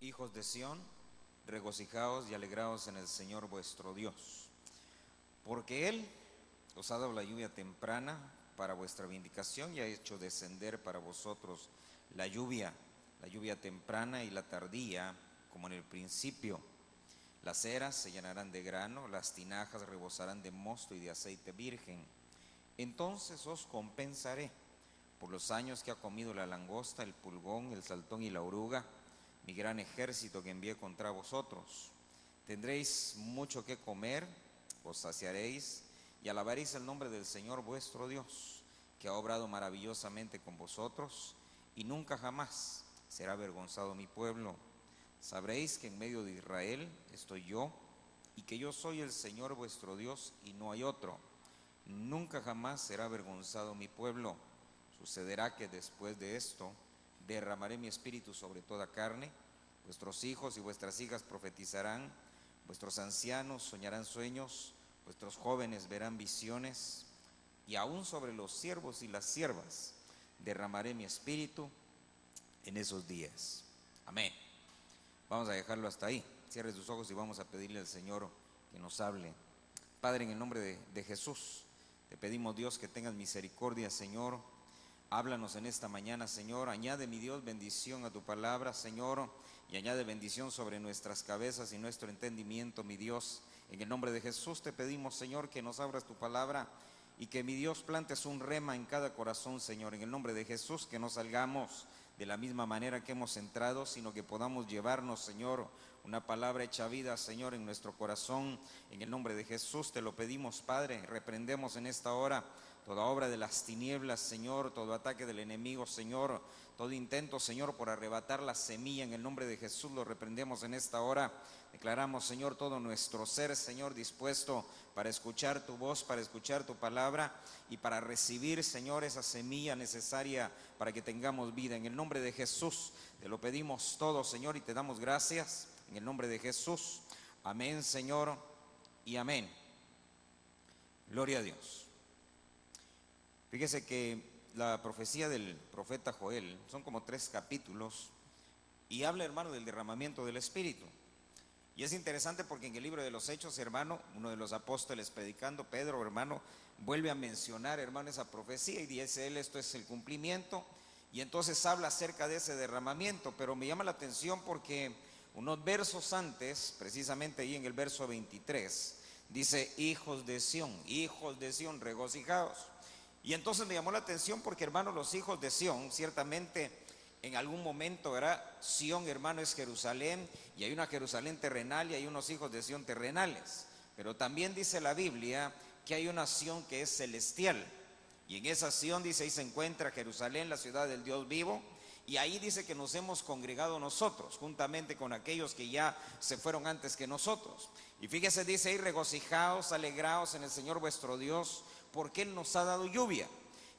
Hijos de Sión, regocijaos y alegraos en el Señor vuestro Dios, porque Él os ha dado la lluvia temprana para vuestra vindicación y ha hecho descender para vosotros la lluvia temprana y la tardía, como en el principio. Las eras se llenarán de grano, las tinajas rebosarán de mosto y de aceite virgen. Entonces os compensaré por los años que ha comido la langosta, el pulgón, el saltón y la oruga, mi gran ejército que envié contra vosotros. Tendréis mucho que comer, os saciaréis y alabaréis el nombre del Señor vuestro Dios, que ha obrado maravillosamente con vosotros, y nunca jamás será avergonzado mi pueblo. Sabréis que en medio de Israel estoy yo, y que yo soy el Señor vuestro Dios, y no hay otro. Nunca jamás será avergonzado mi pueblo. Sucederá que después de esto derramaré mi espíritu sobre toda carne. Vuestros hijos y vuestras hijas profetizarán, vuestros ancianos soñarán sueños, vuestros jóvenes verán visiones, y aún sobre los siervos y las siervas derramaré mi espíritu en esos días. Amén. Vamos a dejarlo hasta ahí. Cierre sus ojos y vamos a pedirle al Señor que nos hable. Padre, en el nombre de Jesús, te pedimos, Dios, que tengas misericordia, Señor. Háblanos en esta mañana, Señor. Añade, mi Dios, bendición a tu palabra, Señor, y añade bendición sobre nuestras cabezas y nuestro entendimiento, mi Dios. En el nombre de Jesús te pedimos, Señor, que nos abras tu palabra y que, mi Dios, plantes un rema en cada corazón, Señor. En el nombre de Jesús, que no salgamos de la misma manera que hemos entrado, sino que podamos llevarnos, Señor, una palabra hecha vida, Señor, en nuestro corazón. En el nombre de Jesús te lo pedimos, Padre. Reprendemos en esta hora toda obra de las tinieblas, Señor, todo ataque del enemigo, Señor, todo intento, Señor, por arrebatar la semilla. En el nombre de Jesús lo reprendemos en esta hora. Declaramos, Señor, todo nuestro ser, Señor, dispuesto para escuchar tu voz, para escuchar tu palabra y para recibir, Señor, esa semilla necesaria para que tengamos vida. En el nombre de Jesús te lo pedimos todo, Señor, y te damos gracias. En el nombre de Jesús. Amén, Señor, y amén. Gloria a Dios. Fíjese que la profecía del profeta Joel son como 3 capítulos y habla, hermano, del derramamiento del Espíritu. Y es interesante porque en el libro de los Hechos, hermano, uno de los apóstoles predicando, Pedro, hermano, vuelve a mencionar, hermano, esa profecía y dice él, esto es el cumplimiento, y entonces habla acerca de ese derramamiento. Pero me llama la atención porque unos versos antes, precisamente ahí en el verso 23, dice, hijos de Sión, regocijaos. Y entonces me llamó la atención porque, hermano, los hijos de Sión, ciertamente en algún momento, ¿verdad? Sión, hermano, es Jerusalén, y hay una Jerusalén terrenal y hay unos hijos de Sión terrenales. Pero también dice la Biblia que hay una Sión que es celestial, y en esa Sión, dice, ahí se encuentra Jerusalén, la ciudad del Dios vivo, y ahí dice que nos hemos congregado nosotros, juntamente con aquellos que ya se fueron antes que nosotros. Y fíjese, dice ahí, regocijaos, alegraos en el Señor vuestro Dios, porque Él nos ha dado lluvia.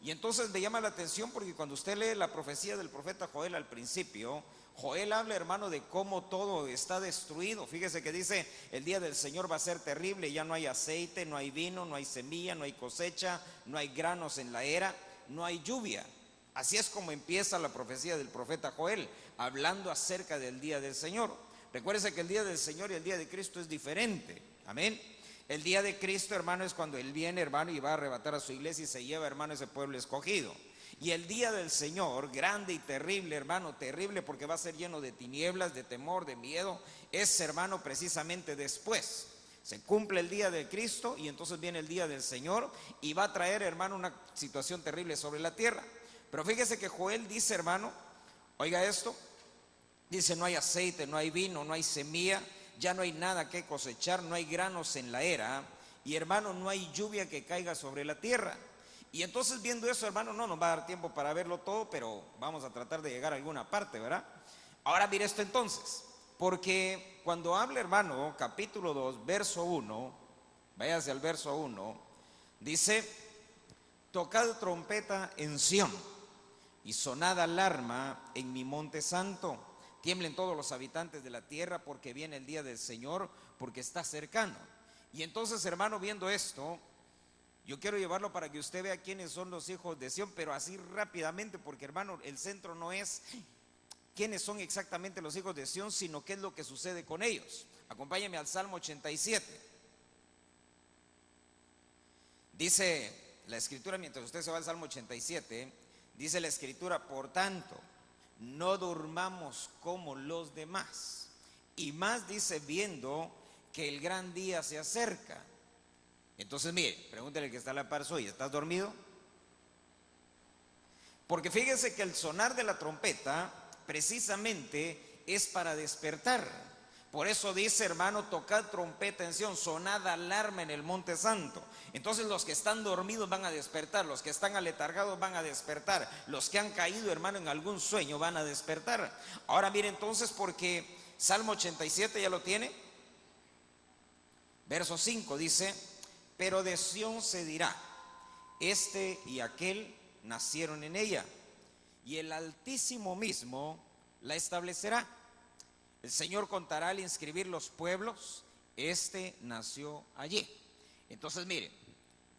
Y entonces me llama la atención porque cuando usted lee la profecía del profeta Joel al principio, Joel habla, hermano, de cómo todo está destruido. Fíjese que dice, el día del Señor va a ser terrible, ya no hay aceite, no hay vino, no hay semilla, no hay cosecha, no hay granos en la era, no hay lluvia. Así es como empieza la profecía del profeta Joel, hablando acerca del día del Señor. Recuérdese que el día del Señor y el día de Cristo es diferente. Amén. El día de Cristo, hermano, es cuando Él viene, hermano, y va a arrebatar a su iglesia y se lleva, hermano, ese pueblo escogido. Y el día del Señor, grande y terrible, hermano, terrible porque va a ser lleno de tinieblas, de temor, de miedo, es, hermano, precisamente después. Se cumple el día de Cristo y entonces viene el día del Señor y va a traer, hermano, una situación terrible sobre la tierra. Pero fíjese que Joel dice, hermano, oiga esto, dice, no hay aceite, no hay vino, no hay semilla, ya no hay nada que cosechar, no hay granos en la era, y hermano, no hay lluvia que caiga sobre la tierra. Y entonces, viendo eso, hermano, no nos va a dar tiempo para verlo todo, pero vamos a tratar de llegar a alguna parte, ¿verdad? Ahora mire esto entonces, porque cuando habla, hermano, capítulo 2, verso 1, váyase al verso 1, dice, tocad trompeta en Sión y sonad alarma en mi monte santo. Tiemblen todos los habitantes de la tierra porque viene el día del Señor, porque está cercano. Y entonces, hermano, viendo esto, yo quiero llevarlo para que usted vea quiénes son los hijos de Sión, pero así rápidamente, porque, hermano, el centro no es quiénes son exactamente los hijos de Sión, sino qué es lo que sucede con ellos. Acompáñenme al Salmo 87. Dice la Escritura, mientras usted se va al Salmo 87, dice la Escritura: por tanto, no durmamos como los demás. Y más dice, viendo que el gran día se acerca. Entonces mire, pregúntele al que está a la par suya: ¿estás dormido? Porque fíjese que el sonar de la trompeta precisamente es para despertar. Por eso dice, hermano, tocad trompeta en Sión, sonad alarma en el monte santo. Entonces los que están dormidos van a despertar, los que están aletargados van a despertar, los que han caído, hermano, en algún sueño van a despertar. Ahora mire entonces, porque Salmo 87 ya lo tiene. Verso 5 dice: pero de Sión se dirá, este y aquel nacieron en ella, y el Altísimo mismo la establecerá. El Señor contará al inscribir los pueblos, este nació allí. Entonces mire,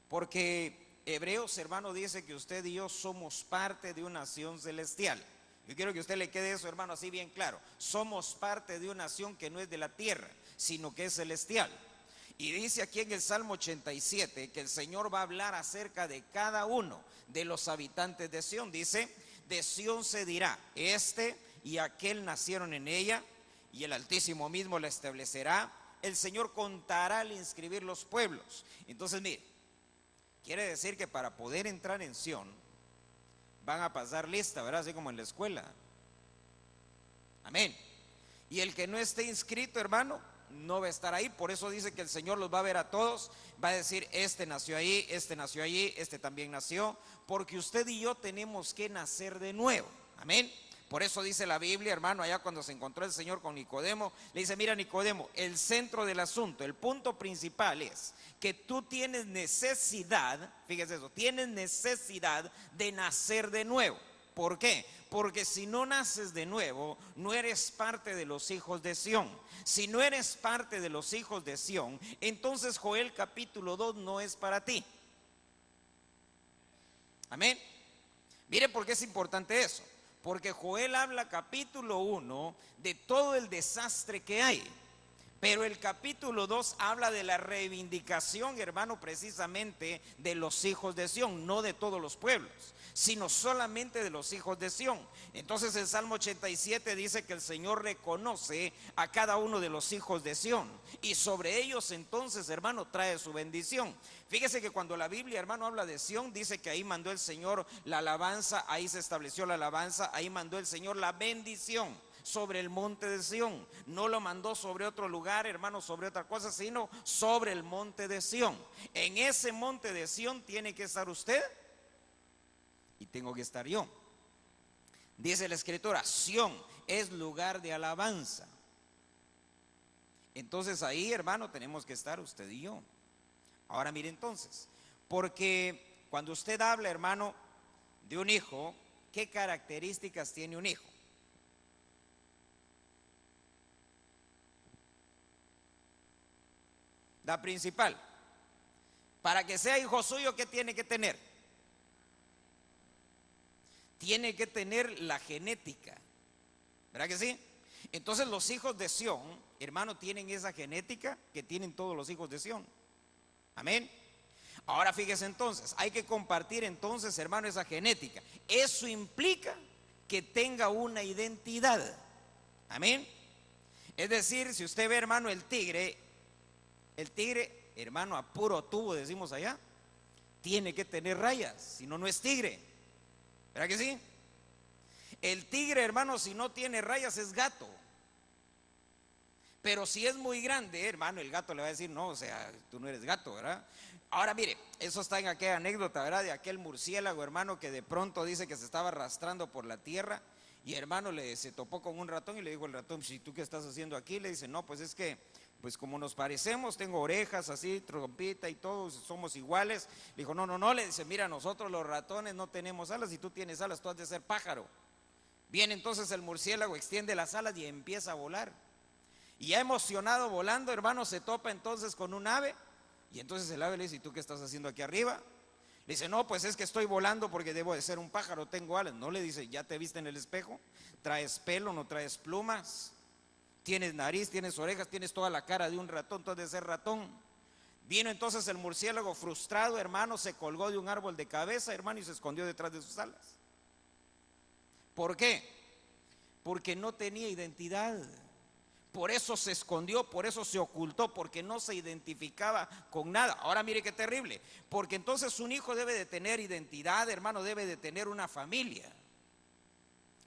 porque Hebreos, hermano, dice que usted y yo somos parte de una nación celestial. Yo quiero que a usted le quede eso, hermano, así bien claro. Somos parte de una nación que no es de la tierra, sino que es celestial. Y dice aquí en el Salmo 87 que el Señor va a hablar acerca de cada uno de los habitantes de Sión. Dice: de Sión se dirá, este y aquel nacieron en ella, y el Altísimo mismo la establecerá. El Señor contará al inscribir los pueblos. Entonces mire, quiere decir que para poder entrar en Sión van a pasar lista, ¿verdad? Así como en la escuela. Amén. Y el que no esté inscrito, hermano, no va a estar ahí. Por eso dice que el Señor los va a ver a todos, va a decir: este nació ahí, este nació allí, este también nació. Porque usted y yo tenemos que nacer de nuevo. Amén. Por eso dice la Biblia, hermano, allá cuando se encontró el Señor con Nicodemo, le dice: mira, Nicodemo, el centro del asunto, el punto principal es que tú tienes necesidad, fíjese eso, tienes necesidad de nacer de nuevo. ¿Por qué? Porque si no naces de nuevo, no eres parte de los hijos de Sión. Si no eres parte de los hijos de Sión, entonces Joel capítulo 2 no es para ti. Amén. Mire por qué es importante eso. Porque Joel habla capítulo 1 de todo el desastre que hay. Pero el capítulo 2 habla de la reivindicación, hermano, precisamente de los hijos de Sión, no de todos los pueblos, sino solamente de los hijos de Sión. Entonces el Salmo 87 dice que el Señor reconoce a cada uno de los hijos de Sión, y sobre ellos entonces, hermano, trae su bendición. Fíjese que cuando la Biblia, hermano, habla de Sión, dice que ahí mandó el Señor la alabanza, ahí se estableció la alabanza, ahí mandó el Señor la bendición sobre el monte de Sión. No lo mandó sobre otro lugar, hermano, sobre otra cosa, sino sobre el monte de Sión. En ese monte de Sión tiene que estar usted y tengo que estar yo. Dice la Escritura: Sión es lugar de alabanza. Entonces ahí, hermano, tenemos que estar usted y yo. Ahora mire entonces, porque cuando usted habla, hermano, de un hijo, ¿qué características tiene un hijo? La principal, para que sea hijo suyo, ¿qué tiene que tener? Tiene que tener la genética, ¿verdad que sí? Entonces los hijos de Sión, hermano, tienen esa genética que tienen todos los hijos de Sión. Amén. Ahora fíjese entonces, hay que compartir entonces, hermano, esa genética. Eso implica que tenga una identidad. Amén. Es decir, si usted ve, hermano, el tigre, hermano, a puro tubo decimos allá, tiene que tener rayas, si no, no es tigre. ¿Verdad que sí? El tigre, hermano, si no tiene rayas es gato. Pero si es muy grande, hermano, el gato le va a decir: no, o sea, tú no eres gato, ¿verdad? Ahora mire, eso está en aquella anécdota, ¿verdad? De aquel murciélago, hermano, que de pronto dice que se estaba arrastrando por la tierra. Y hermano, se topó con un ratón y le dijo el ratón: ¿y tú qué estás haciendo aquí? Le dice: no, pues es que, pues como nos parecemos, tengo orejas así, trompita y todos somos iguales. Le dijo: no, le dice: mira, nosotros los ratones no tenemos alas, y tú tienes alas, tú has de ser pájaro. Bien, entonces el murciélago extiende las alas y empieza a volar. Y ya emocionado volando, hermano, se topa entonces con un ave. Y entonces el ave le dice: ¿y tú qué estás haciendo aquí arriba? Le dice, no, pues es que estoy volando porque debo de ser un pájaro, tengo alas. No, le dice, ¿ya te viste en el espejo? ¿Traes pelo, no traes plumas? ¿Tienes nariz, tienes orejas, tienes toda la cara de un ratón, tú has de ser ratón? Vino entonces el murciélago frustrado, hermano, se colgó de un árbol de cabeza, hermano, y se escondió detrás de sus alas. ¿Por qué? Porque no tenía identidad. Por eso se escondió, por eso se ocultó, porque no se identificaba con nada. Ahora mire qué terrible, porque entonces un hijo debe de tener identidad, hermano, debe de tener una familia.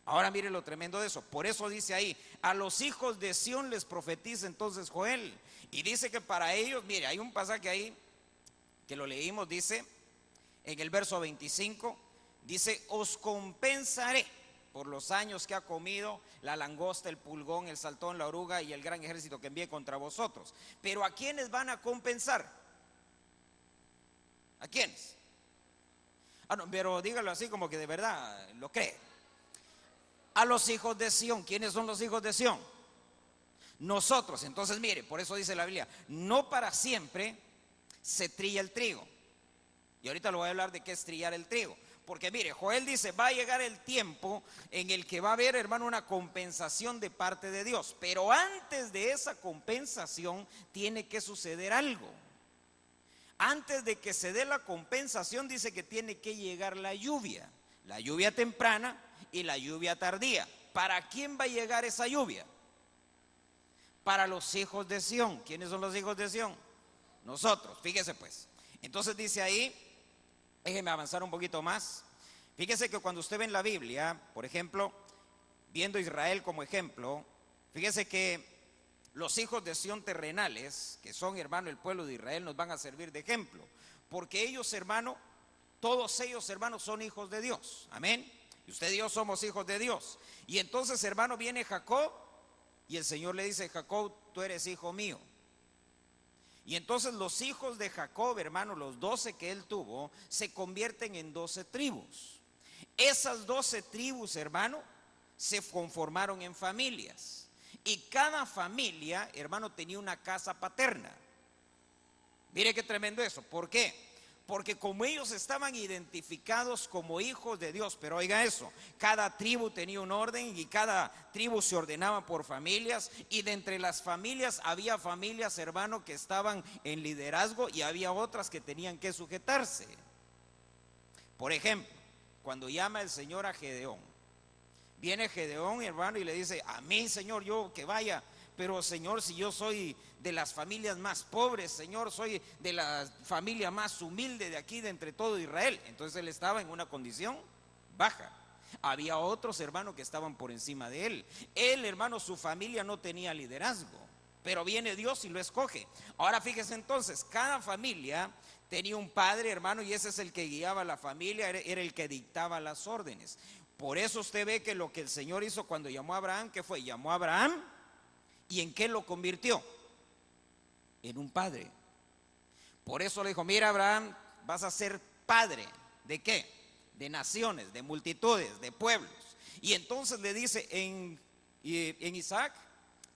Ahora mire lo tremendo de eso. Por eso dice ahí, a los hijos de Sión les profetiza entonces Joel. Y dice que para ellos, mire, hay un pasaje ahí que lo leímos, dice en el verso 25, dice, os compensaré por los años que ha comido la langosta, el pulgón, el saltón, la oruga y el gran ejército que envié contra vosotros. Pero ¿a quiénes van a compensar? ¿A quiénes? Ah, no, pero dígalo así como que de verdad lo cree. A los hijos de Sión. ¿Quiénes son los hijos de Sión? Nosotros. Entonces mire, por eso dice la Biblia, no para siempre se trilla el trigo. Y ahorita lo voy a hablar de qué es trillar el trigo. Porque mire, Joel dice, va a llegar el tiempo en el que va a haber, hermano, una compensación de parte de Dios. Pero antes de esa compensación tiene que suceder algo. Antes de que se dé la compensación dice que tiene que llegar la lluvia temprana y la lluvia tardía. ¿Para quién va a llegar esa lluvia? Para los hijos de Sión. ¿Quiénes son los hijos de Sión? Nosotros, fíjese pues. Entonces dice ahí, déjeme avanzar un poquito más. Fíjese que cuando usted ve en la Biblia, por ejemplo, viendo Israel como ejemplo, fíjese que los hijos de Sión terrenales, que son, hermano, el pueblo de Israel, nos van a servir de ejemplo. Porque ellos, hermano, todos ellos, hermanos, son hijos de Dios. Amén. Y usted y yo somos hijos de Dios. Y entonces, hermano, viene Jacob y el Señor le dice, Jacob, tú eres hijo mío. Y entonces los hijos de Jacob, hermano, los 12 que él tuvo, se convierten en 12 tribus. Esas 12 tribus, hermano, se conformaron en familias. Y cada familia, hermano, tenía una casa paterna. Mire qué tremendo eso. ¿Por qué? Porque como ellos estaban identificados como hijos de Dios, pero oiga eso, cada tribu tenía un orden y cada tribu se ordenaba por familias, y de entre las familias había familias, hermano, que estaban en liderazgo y había otras que tenían que sujetarse. Por ejemplo, cuando llama el Señor a Gedeón, viene Gedeón, hermano, y le dice, a mí, Señor, yo que vaya. Pero Señor, si yo soy de las familias más pobres, Señor, soy de la familia más humilde de aquí, de entre todo Israel. Entonces él estaba en una condición baja. Había otros hermanos que estaban por encima de él. Él, hermano, su familia no tenía liderazgo, pero viene Dios y lo escoge. Ahora fíjese entonces, cada familia tenía un padre, hermano, y ese es el que guiaba a la familia, era el que dictaba las órdenes. Por eso usted ve que lo que el Señor hizo cuando llamó a Abraham, ¿qué fue? Llamó a Abraham. ¿Y en qué lo convirtió? En un padre. Por eso le dijo, mira, Abraham, vas a ser padre. ¿De qué? De naciones, de multitudes, de pueblos. Y entonces le dice, en Isaac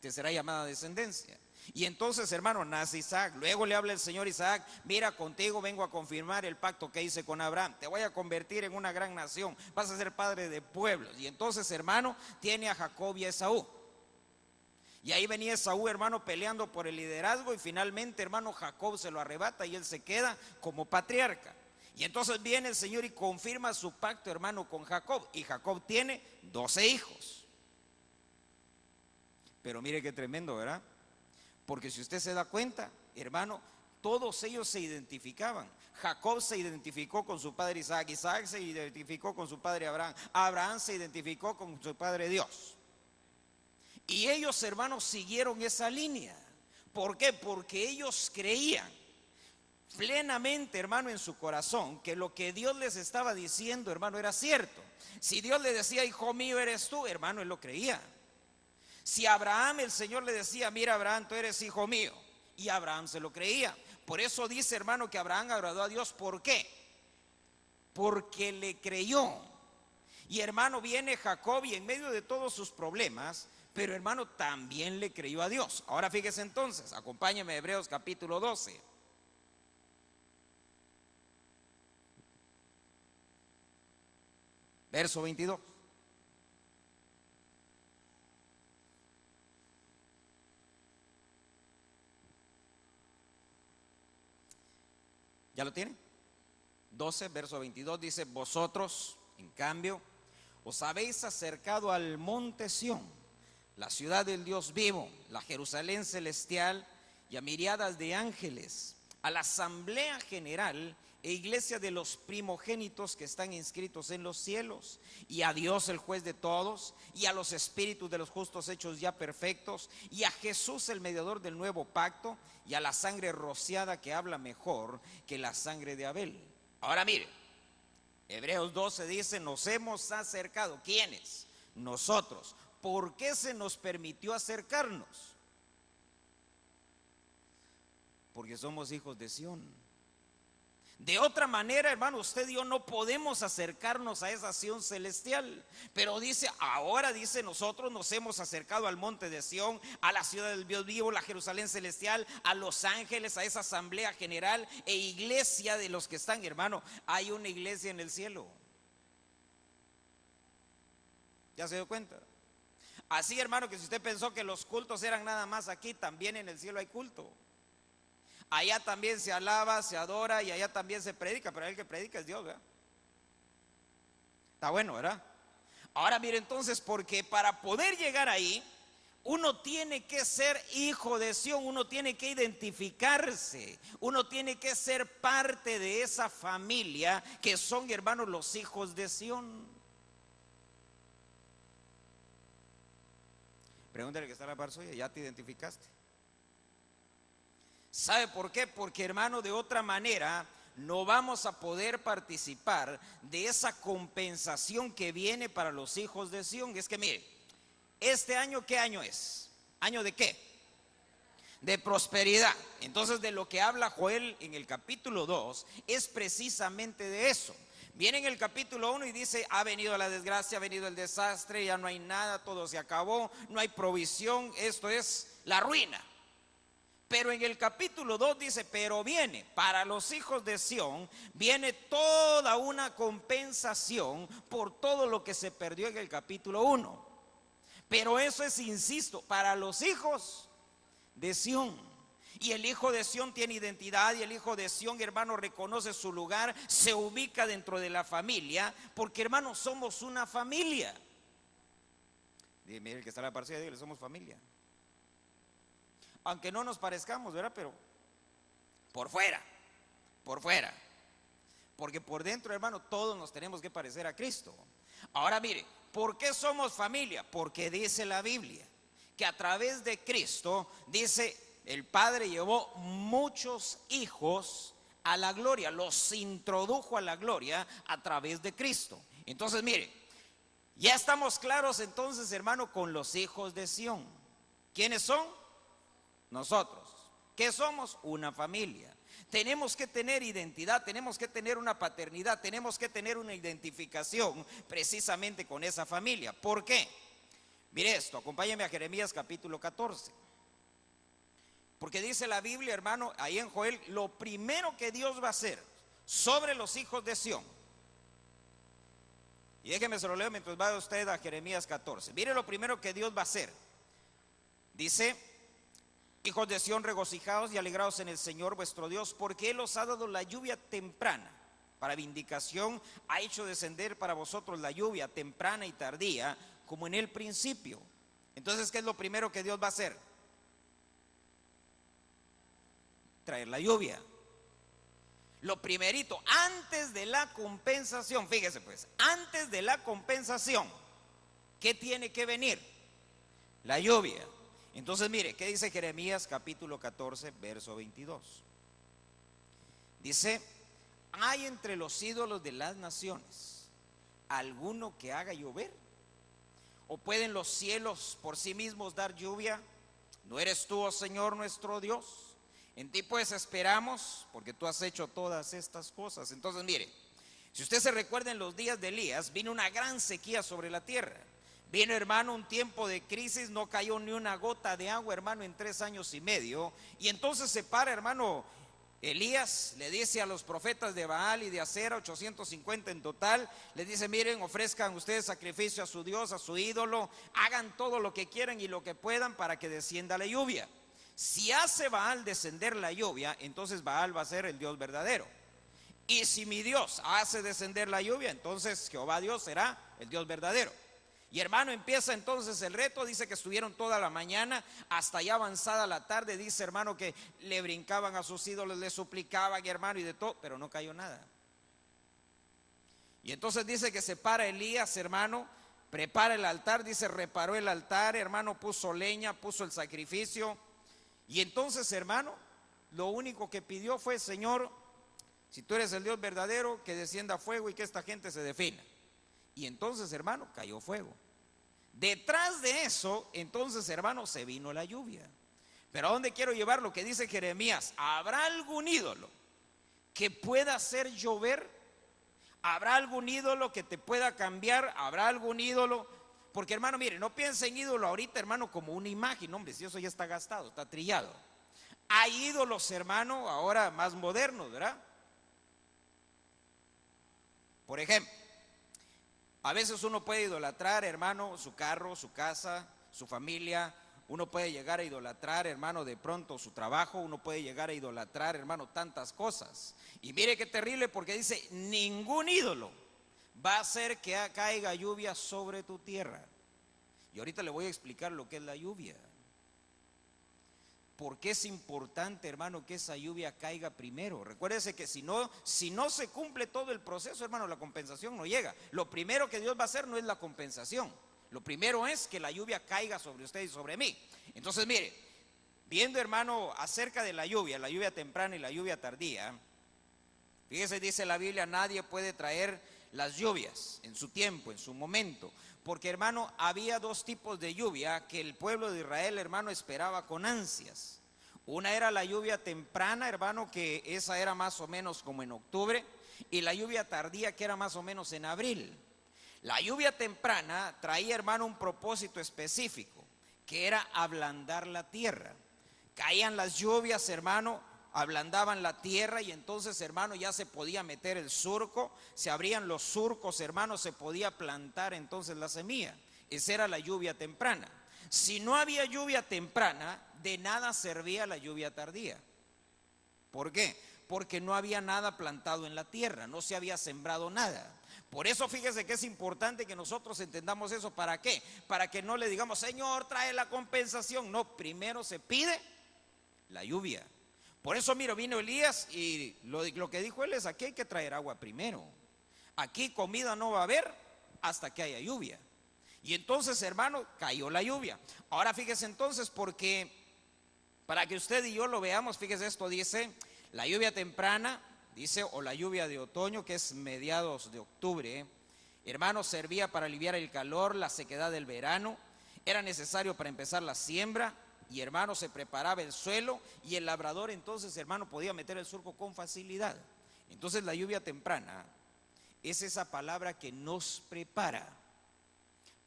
te será llamada descendencia. Y entonces, hermano, nace Isaac. Luego le habla el Señor Isaac, mira, contigo vengo a confirmar el pacto que hice con Abraham. Te voy a convertir en una gran nación. Vas a ser padre de pueblos. Y entonces, hermano, tiene a Jacob y a Esaú. Y ahí venía Esaú, hermano, peleando por el liderazgo, y finalmente, hermano, Jacob se lo arrebata y él se queda como patriarca. Y entonces viene el Señor y confirma su pacto, hermano, con Jacob. Y Jacob tiene 12 hijos. Pero mire qué tremendo, ¿verdad? Porque si usted se da cuenta, hermano, todos ellos se identificaban. Jacob se identificó con su padre Isaac. Isaac se identificó con su padre Abraham. Abraham se identificó con su padre Dios. Y ellos, hermanos, siguieron esa línea. ¿Por qué? Porque ellos creían plenamente, hermano, en su corazón que lo que Dios les estaba diciendo, hermano, era cierto. Si Dios le decía, hijo mío eres tú, hermano, él lo creía. Si a Abraham el Señor le decía, mira, Abraham, tú eres hijo mío, y Abraham se lo creía. Por eso dice, hermano, que Abraham agradó a Dios. ¿Por qué? Porque le creyó. Y hermano, viene Jacob y en medio de todos sus problemas, pero hermano, también le creyó a Dios. Ahora fíjese entonces, acompáñeme a Hebreos capítulo 12. Verso 22. ¿Ya lo tiene? 12, verso 22 dice: vosotros, en cambio, os habéis acercado al monte Sión, la ciudad del Dios vivo, la Jerusalén celestial, y a miriadas de ángeles, a la asamblea general e iglesia de los primogénitos que están inscritos en los cielos, y a Dios el juez de todos, y a los espíritus de los justos hechos ya perfectos, y a Jesús el mediador del nuevo pacto, y a la sangre rociada que habla mejor que la sangre de Abel. Ahora mire, Hebreos 12 dice: nos hemos acercado. ¿Quiénes? Nosotros. ¿Por qué se nos permitió acercarnos? Porque somos hijos de Sión. De otra manera, hermano, usted y yo no podemos acercarnos a esa Sión celestial. Pero dice, ahora dice, nosotros nos hemos acercado al monte de Sión, a la ciudad del Dios vivo, la Jerusalén celestial, a los ángeles, a esa asamblea general e iglesia de los que están, hermano. Hay una iglesia en el cielo. ¿Ya se dio cuenta? Así, hermano, que si usted pensó que los cultos eran nada más aquí, también en el cielo hay culto. Allá también se alaba, se adora, y allá también se predica, pero el que predica es Dios, ¿verdad? Está bueno, ¿verdad? Ahora mire, entonces, porque para poder llegar ahí, uno tiene que ser hijo de Sión, uno tiene que identificarse, uno tiene que ser parte de esa familia que son, hermanos, los hijos de Sión. Pregúntale que está a la par suya, ¿ya te identificaste? ¿Sabe por qué? Porque, hermano, de otra manera no vamos a poder participar de esa compensación que viene para los hijos de Sión. Es que mire, este año, ¿qué año es? ¿Año de qué? De prosperidad. Entonces, de lo que habla Joel en el capítulo 2 es precisamente de eso. Viene en el capítulo 1 y dice: ha venido la desgracia, ha venido el desastre, ya no hay nada, todo se acabó, no hay provisión, esto es la ruina. Pero en el capítulo 2 dice: pero viene, para los hijos de Sión, viene toda una compensación por todo lo que se perdió en el capítulo 1. Pero eso es, insisto, para los hijos de Sión. Y el hijo de Sión tiene identidad, y el hijo de Sión, hermano, reconoce su lugar, se ubica dentro de la familia, porque, hermano, somos una familia. Mire, el que está en la parcela, dígale: somos familia. Aunque no nos parezcamos, ¿verdad? Pero por fuera. Porque por dentro, hermano, todos nos tenemos que parecer a Cristo. Ahora mire, ¿por qué somos familia? Porque dice la Biblia que a través de Cristo, dice, el Padre llevó muchos hijos a la gloria, los introdujo a la gloria a través de Cristo. Entonces mire, ya estamos claros entonces, hermano, con los hijos de Sión. ¿Quiénes son? Nosotros. ¿Qué somos? Una familia. Tenemos que tener identidad, tenemos que tener una paternidad, tenemos que tener una identificación precisamente con esa familia. ¿Por qué? Mire esto, acompáñame a Jeremías capítulo 14. Porque dice la Biblia, hermano, ahí en Joel, lo primero que Dios va a hacer sobre los hijos de Sión. Y déjeme se lo leo mientras va usted a Jeremías 14. Mire lo primero que Dios va a hacer. Dice: hijos de Sión, regocijaos y alegraos en el Señor vuestro Dios, porque Él os ha dado la lluvia temprana para vindicación, ha hecho descender para vosotros la lluvia temprana y tardía, como en el principio. Entonces, ¿qué es lo primero que Dios va a hacer? Traer la lluvia. Lo primerito, antes de la compensación, fíjese pues, antes de la compensación, ¿qué tiene que venir? La lluvia. Entonces mire, ¿qué dice Jeremías capítulo 14, verso 22? Dice: ¿hay entre los ídolos de las naciones alguno que haga llover? ¿O pueden los cielos por sí mismos dar lluvia? ¿No eres tú, oh Señor, nuestro Dios? En ti pues esperamos, porque tú has hecho todas estas cosas. Entonces mire, si usted se recuerda, en los días de Elías vino una gran sequía sobre la tierra. Vino, hermano, un tiempo de crisis, no cayó ni una gota de agua, hermano, en 3 años y medio. Y entonces se para, hermano, Elías le dice a los profetas de Baal y de Acera, 850 en total, les dice: miren, ofrezcan ustedes sacrificio a su Dios, a su ídolo, hagan todo lo que quieran y lo que puedan para que descienda la lluvia. Si hace Baal descender la lluvia, entonces Baal va a ser el Dios verdadero. Y si mi Dios hace descender la lluvia, entonces Jehová Dios será el Dios verdadero. Y hermano, empieza entonces el reto. Dice que estuvieron toda la mañana hasta ya avanzada la tarde. Dice, hermano, que le brincaban a sus ídolos, le suplicaban, hermano, y de todo, pero no cayó nada. Y entonces dice que se para Elías, hermano, prepara el altar. Dice, reparó el altar, hermano, puso leña, puso el sacrificio. Y entonces, hermano, lo único que pidió fue: Señor, si tú eres el Dios verdadero, que descienda fuego y que esta gente se defina. Y entonces, hermano, cayó fuego. Detrás de eso, entonces, hermano, se vino la lluvia. Pero ¿a dónde quiero llevar lo que dice Jeremías? ¿Habrá algún ídolo que pueda hacer llover? ¿Habrá algún ídolo que te pueda cambiar? ¿Habrá algún ídolo? Porque, hermano, mire, no piense en ídolo ahorita, hermano, como una imagen. Hombre, si eso ya está gastado, está trillado. Hay ídolos, hermano, ahora más modernos, ¿verdad? Por ejemplo, a veces uno puede idolatrar, hermano, su carro, su casa, su familia. Uno puede llegar a idolatrar, hermano, de pronto su trabajo. Uno puede llegar a idolatrar, hermano, tantas cosas. Y mire qué terrible, porque dice: ningún ídolo va a hacer que caiga lluvia sobre tu tierra. Y ahorita le voy a explicar lo que es la lluvia. Porque es importante, hermano, que esa lluvia caiga primero. Recuérdese que si no se cumple todo el proceso, hermano, la compensación no llega. Lo primero que Dios va a hacer no es la compensación. Lo primero es que la lluvia caiga sobre usted y sobre mí. Entonces, mire, viendo, hermano, acerca de la lluvia temprana y la lluvia tardía, fíjese, dice la Biblia: nadie puede traer las lluvias en su tiempo, en su momento. Porque, hermano, había dos tipos de lluvia que el pueblo de Israel, hermano, esperaba con ansias. Una era la lluvia temprana, hermano, que esa era más o menos como en octubre, y la lluvia tardía, que era más o menos en abril. La lluvia temprana traía, hermano, un propósito específico, que era ablandar la tierra. Caían las lluvias, hermano, ablandaban la tierra, y entonces, hermano, ya se podía meter el surco. Se abrían los surcos, hermano, se podía plantar entonces la semilla. Esa era la lluvia temprana. Si no había lluvia temprana, de nada servía la lluvia tardía. ¿Por qué? Porque no había nada plantado en la tierra, no se había sembrado nada. Por eso fíjese que es importante que nosotros entendamos eso. ¿Para qué? Para que no le digamos: Señor, trae la compensación. No, primero se pide la lluvia. Por eso, mira, vino Elías y lo que dijo él es: aquí hay que traer agua primero. Aquí comida no va a haber hasta que haya lluvia. Y entonces, hermano, cayó la lluvia. Ahora fíjese entonces, porque para que usted y yo lo veamos, fíjese, esto dice: la lluvia temprana, dice, o la lluvia de otoño, que es mediados de octubre, hermano, servía para aliviar el calor, la sequedad del verano. Era necesario para empezar la siembra. Y, hermano, se preparaba el suelo, y el labrador entonces, hermano, podía meter el surco con facilidad. Entonces la lluvia temprana es esa palabra que nos prepara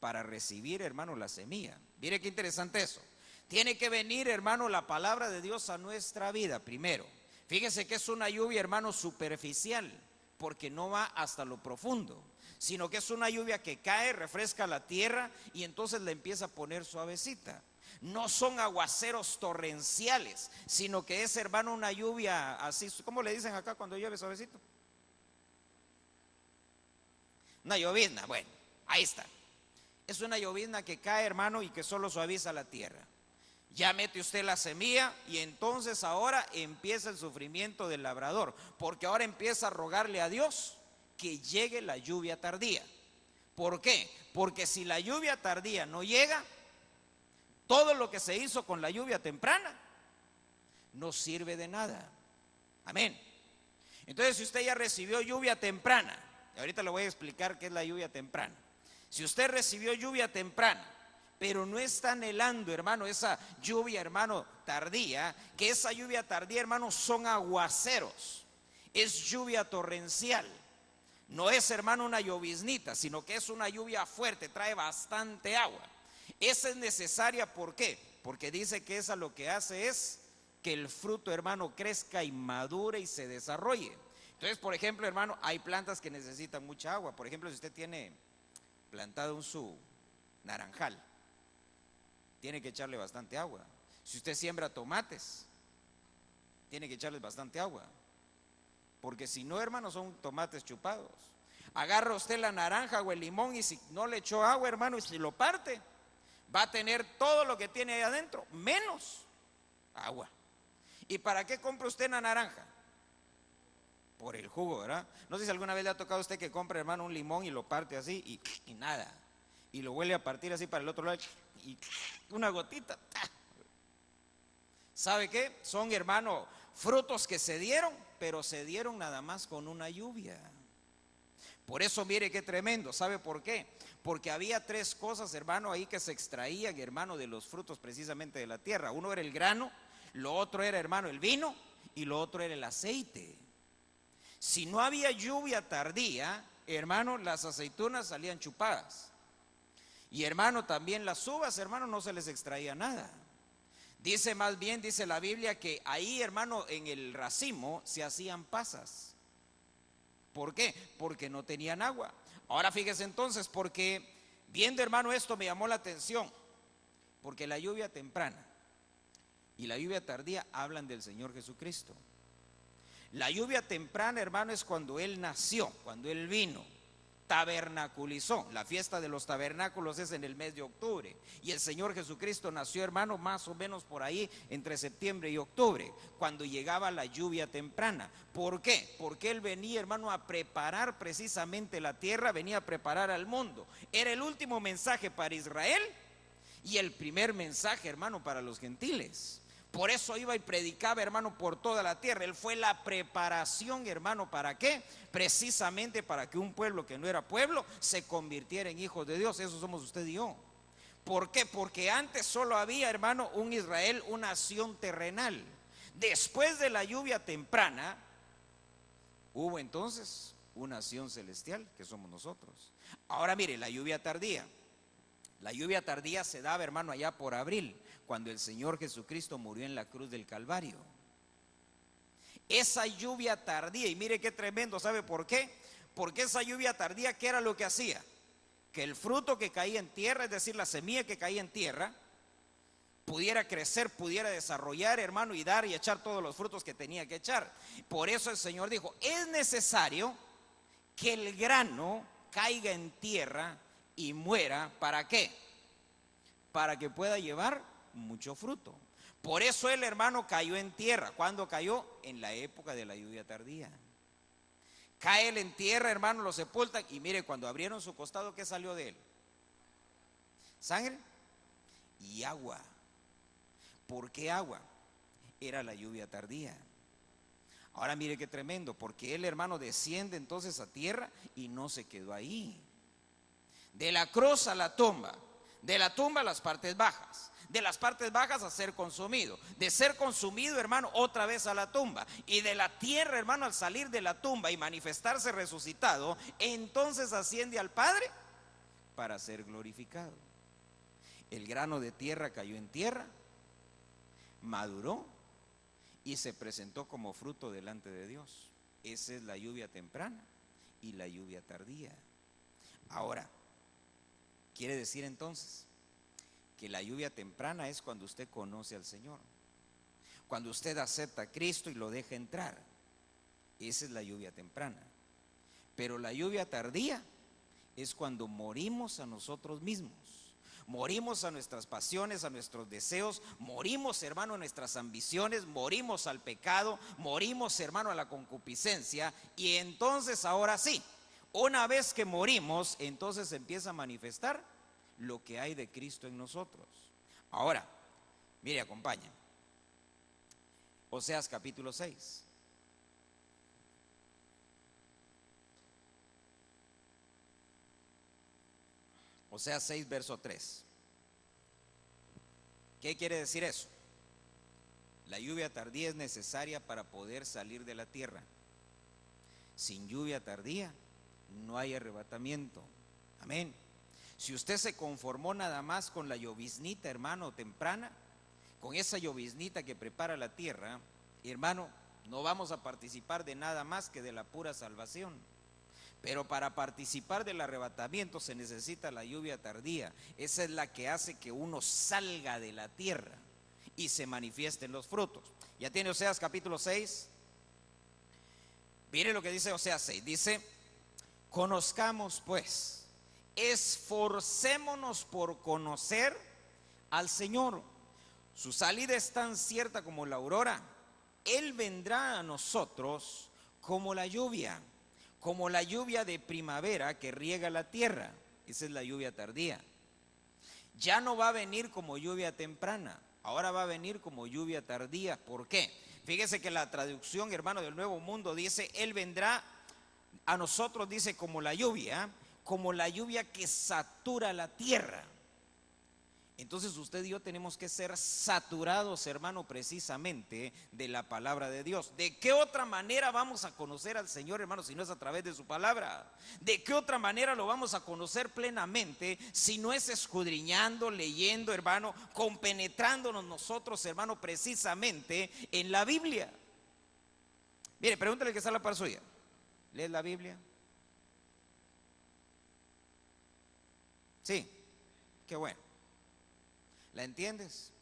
para recibir, hermano, la semilla. Mire qué interesante eso. Tiene que venir, hermano, la palabra de Dios a nuestra vida primero. Fíjese que es una lluvia, hermano, superficial, porque no va hasta lo profundo, sino que es una lluvia que cae, refresca la tierra, y entonces la empieza a poner suavecita. No son aguaceros torrenciales, sino que es, hermano, una lluvia así. ¿Cómo le dicen acá cuando llueve suavecito? Una llovizna. Bueno, ahí está. Es una llovizna que cae, hermano, y que solo suaviza la tierra. Ya mete usted la semilla, y entonces ahora empieza el sufrimiento del labrador, porque ahora empieza a rogarle a Dios que llegue la lluvia tardía. ¿Por qué? Porque si la lluvia tardía no llega, todo lo que se hizo con la lluvia temprana no sirve de nada. Amén. Entonces, si usted ya recibió lluvia temprana, y ahorita le voy a explicar qué es la lluvia temprana. Si usted recibió lluvia temprana, pero no está anhelando, hermano, esa lluvia, hermano, tardía, que esa lluvia tardía, hermano, son aguaceros, es lluvia torrencial. No es, hermano, una lloviznita, sino que es una lluvia fuerte, trae bastante agua. Esa es necesaria, ¿por qué? Porque dice que esa lo que hace es que el fruto, hermano, crezca y madure y se desarrolle. Entonces, por ejemplo, hermano, hay plantas que necesitan mucha agua. Por ejemplo, si usted tiene plantado su naranjal, tiene que echarle bastante agua. Si usted siembra tomates, tiene que echarles bastante agua, porque si no, hermano, son tomates chupados. Agarra usted la naranja o el limón y si no le echó agua, hermano, y si lo parte, va a tener todo lo que tiene ahí adentro, menos agua. ¿Y para qué compra usted la naranja? Por el jugo, ¿verdad? No sé si alguna vez le ha tocado a usted que compre, hermano, un limón y lo parte así y nada. Y lo vuelve a partir así para el otro lado y una gotita. ¿Sabe qué? Son, hermano, frutos que se dieron, pero se dieron nada más con una lluvia. Por eso mire qué tremendo. ¿Sabe por qué? Porque había tres cosas, hermano, ahí que se extraían, hermano, de los frutos precisamente de la tierra. Uno era el grano, lo otro era, hermano, el vino y lo otro era el aceite. Si no había lluvia tardía, hermano, las aceitunas salían chupadas. Y hermano, también las uvas, hermano, no se les extraía nada. Dice más bien, dice la Biblia, que ahí, hermano, en el racimo se hacían pasas. ¿Por qué? Porque no tenían agua. Ahora fíjese entonces, porque viendo, hermano, esto me llamó la atención, porque la lluvia temprana y la lluvia tardía hablan del Señor Jesucristo. La lluvia temprana, hermano, es cuando Él nació, cuando Él vino, tabernaculizó. La fiesta de los tabernáculos es en el mes de octubre. Y el Señor Jesucristo nació, hermano, más o menos por ahí entre septiembre y octubre, cuando llegaba la lluvia temprana. ¿Por qué? Porque Él venía, hermano, a preparar precisamente la tierra, venía a preparar al mundo. Era el último mensaje para Israel y el primer mensaje, hermano, para los gentiles. Por eso iba y predicaba, hermano, por toda la tierra. Él fue la preparación, hermano, ¿para qué? Precisamente para que un pueblo que no era pueblo se convirtiera en hijos de Dios. Eso somos usted y yo. ¿Por qué? Porque antes solo había, hermano, un Israel, una nación terrenal. Después de la lluvia temprana, hubo entonces una nación celestial, que somos nosotros. Ahora mire, la lluvia tardía. La lluvia tardía se daba, hermano, allá por abril, cuando el Señor Jesucristo murió en la cruz del Calvario. Esa lluvia tardía, y mire qué tremendo, ¿sabe por qué? Porque esa lluvia tardía, ¿qué era lo que hacía? Que el fruto que caía en tierra, es decir, la semilla que caía en tierra, pudiera crecer, pudiera desarrollar, hermano, y dar y echar todos los frutos que tenía que echar. Por eso el Señor dijo, es necesario que el grano caiga en tierra y muera. ¿Para qué? Para que pueda llevar mucho fruto. Por eso el hermano cayó en tierra. ¿Cuándo cayó? En la época de la lluvia tardía. Cae él en tierra, hermano, lo sepultan. Y mire, cuando abrieron su costado, ¿qué salió de él? Sangre y agua. ¿Por qué agua? Era la lluvia tardía. Ahora mire qué tremendo, porque el hermano desciende entonces a tierra y no se quedó ahí. De la cruz a la tumba, de la tumba a las partes bajas, de las partes bajas a ser consumido, de ser consumido, hermano, otra vez a la tumba, y de la tierra, hermano, al salir de la tumba y manifestarse resucitado, entonces asciende al Padre para ser glorificado. El grano de tierra cayó en tierra, maduró y se presentó como fruto delante de Dios. Esa es la lluvia temprana y la lluvia tardía. Ahora, quiere decir entonces que la lluvia temprana es cuando usted conoce al Señor, cuando usted acepta a Cristo y lo deja entrar. Esa es la lluvia temprana. Pero la lluvia tardía es cuando morimos a nosotros mismos, morimos a nuestras pasiones, a nuestros deseos, morimos, hermano, a nuestras ambiciones, morimos al pecado, morimos, hermano, a la concupiscencia. Y entonces ahora sí, una vez que morimos, entonces se empieza a manifestar lo que hay de Cristo en nosotros. Ahora, mire, acompaña. Oseas capítulo 6. Oseas 6, verso 3. ¿Qué quiere decir eso? La lluvia tardía es necesaria para poder salir de la tierra. Sin lluvia tardía no hay arrebatamiento. Amén. Si usted se conformó nada más con la lloviznita, hermano, temprana, con esa lloviznita que prepara la tierra, hermano, no vamos a participar de nada más que de la pura salvación. Pero para participar del arrebatamiento se necesita la lluvia tardía. Esa es la que hace que uno salga de la tierra y se manifiesten los frutos. Ya tiene Oseas capítulo 6. Mire lo que dice Oseas 6. Dice: conozcamos pues, esforcémonos por conocer al Señor. Su salida es tan cierta como la aurora. Él vendrá a nosotros como la lluvia de primavera que riega la tierra. Esa es la lluvia tardía. Ya no va a venir como lluvia temprana, ahora va a venir como lluvia tardía. ¿Por qué? Fíjese que la traducción, hermano, del Nuevo Mundo dice: Él vendrá a nosotros, dice, como la lluvia que satura la tierra. Entonces usted y yo tenemos que ser saturados, hermano, precisamente de la palabra de Dios. ¿De qué otra manera vamos a conocer al Señor, hermano, si no es a través de su palabra? ¿De qué otra manera lo vamos a conocer plenamente si no es escudriñando, leyendo, hermano, compenetrándonos nosotros, hermano, precisamente en la Biblia? Mire, pregúntale que está a la par suya. ¿Lees la Biblia? Sí, qué bueno. ¿La entiendes?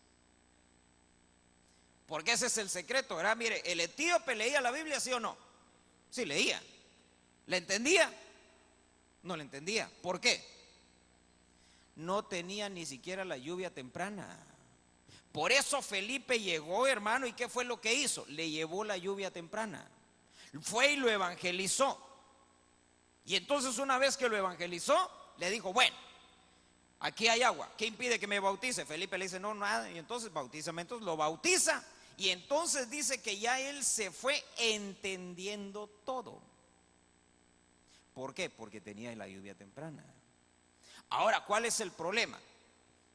Porque ese es el secreto, ¿verdad? Mire, el etíope leía la Biblia, ¿sí o no? Sí, leía. ¿La entendía? No la entendía. ¿Por qué? No tenía ni siquiera la lluvia temprana. Por eso Felipe llegó, hermano, ¿y qué fue lo que hizo? Le llevó la lluvia temprana. Fue y lo evangelizó. Y entonces, una vez que lo evangelizó, le dijo: bueno, aquí hay agua, ¿qué impide que me bautice? Felipe le dice: no, nada. Y entonces bautízame. Entonces lo bautiza. Y entonces dice que ya él se fue entendiendo todo. ¿Por qué? Porque tenía la lluvia temprana. Ahora, ¿cuál es el problema?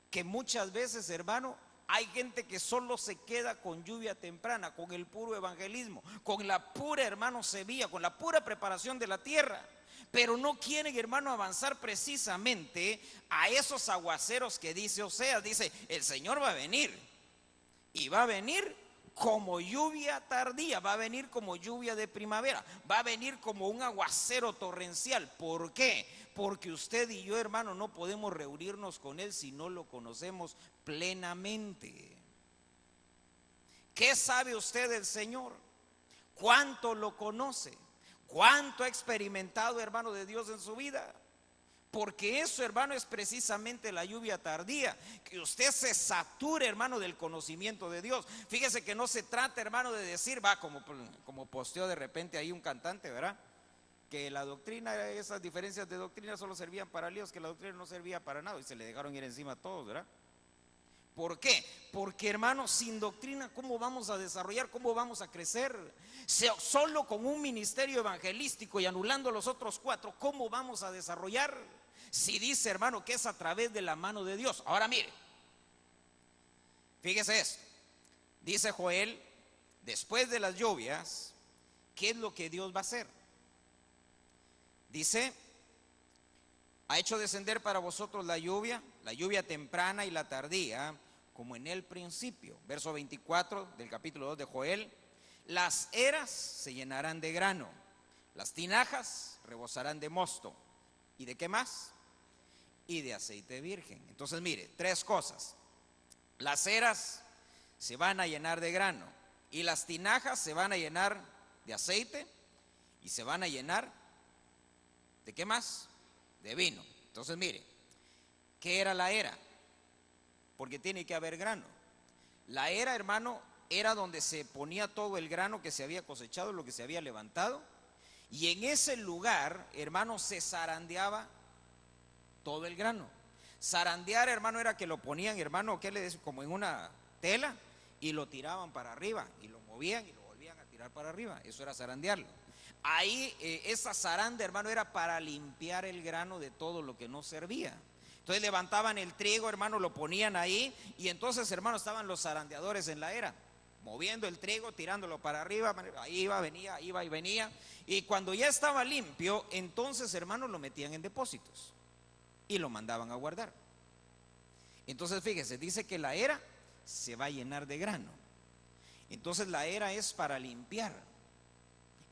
Que muchas veces, hermano, hay gente que solo se queda con lluvia temprana, con el puro evangelismo, con la pura, hermano, semilla, con la pura preparación de la tierra. Pero no quieren, hermano, avanzar precisamente a esos aguaceros que dice Oseas. Dice: el Señor va a venir, y va a venir como lluvia tardía, va a venir como lluvia de primavera, va a venir como un aguacero torrencial. ¿Por qué? Porque usted y yo, hermano, no podemos reunirnos con Él si no lo conocemos plenamente. ¿Qué sabe usted del Señor? ¿Cuánto lo conoce? ¿Cuánto ha experimentado, hermano, de Dios en su vida? Porque eso, hermano, es precisamente la lluvia tardía, que usted se sature, hermano, del conocimiento de Dios. Fíjese que no se trata, hermano, de decir, como posteó de repente ahí un cantante, ¿verdad? Que la doctrina, esas diferencias de doctrina solo servían para líos, que la doctrina no servía para nada, y se le dejaron ir encima a todos, ¿verdad? ¿Por qué? Porque, hermano, sin doctrina, ¿cómo vamos a desarrollar? ¿Cómo vamos a crecer? Solo con un ministerio evangelístico y anulando los otros 4, ¿cómo vamos a desarrollar? Si dice, hermano, que es a través de la mano de Dios. Ahora mire, fíjese esto. Dice Joel: después de las lluvias, ¿qué es lo que Dios va a hacer? Dice: ha hecho descender para vosotros la lluvia temprana y la tardía, como en el principio. Verso 24 del capítulo 2 de Joel: las eras se llenarán de grano, las tinajas rebosarán de mosto. ¿Y de qué más? Y de aceite virgen. Entonces mire, 3 cosas. Las eras se van a llenar de grano, y las tinajas se van a llenar de aceite, y se van a llenar ¿de qué más? De vino. Entonces mire, ¿qué era la era? Porque tiene que haber grano. La era, hermano, era donde se ponía todo el grano que se había cosechado, lo que se había levantado, y en ese lugar, hermano, se zarandeaba todo el grano. Zarandear, hermano, era que lo ponían, hermano, ¿qué le decía? Como en una tela, y lo tiraban para arriba, y lo movían y lo volvían a tirar para arriba. Eso era zarandearlo. Ahí esa zaranda, hermano, era para limpiar el grano de todo lo que no servía. Entonces levantaban el trigo, hermano, lo ponían ahí, y entonces, hermano, estaban los zarandeadores en la era, moviendo el trigo, tirándolo para arriba, ahí iba, venía, iba y venía. Y cuando ya estaba limpio, entonces, hermano, lo metían en depósitos y lo mandaban a guardar. Entonces fíjese, dice que la era se va a llenar de grano. Entonces la era es para limpiar,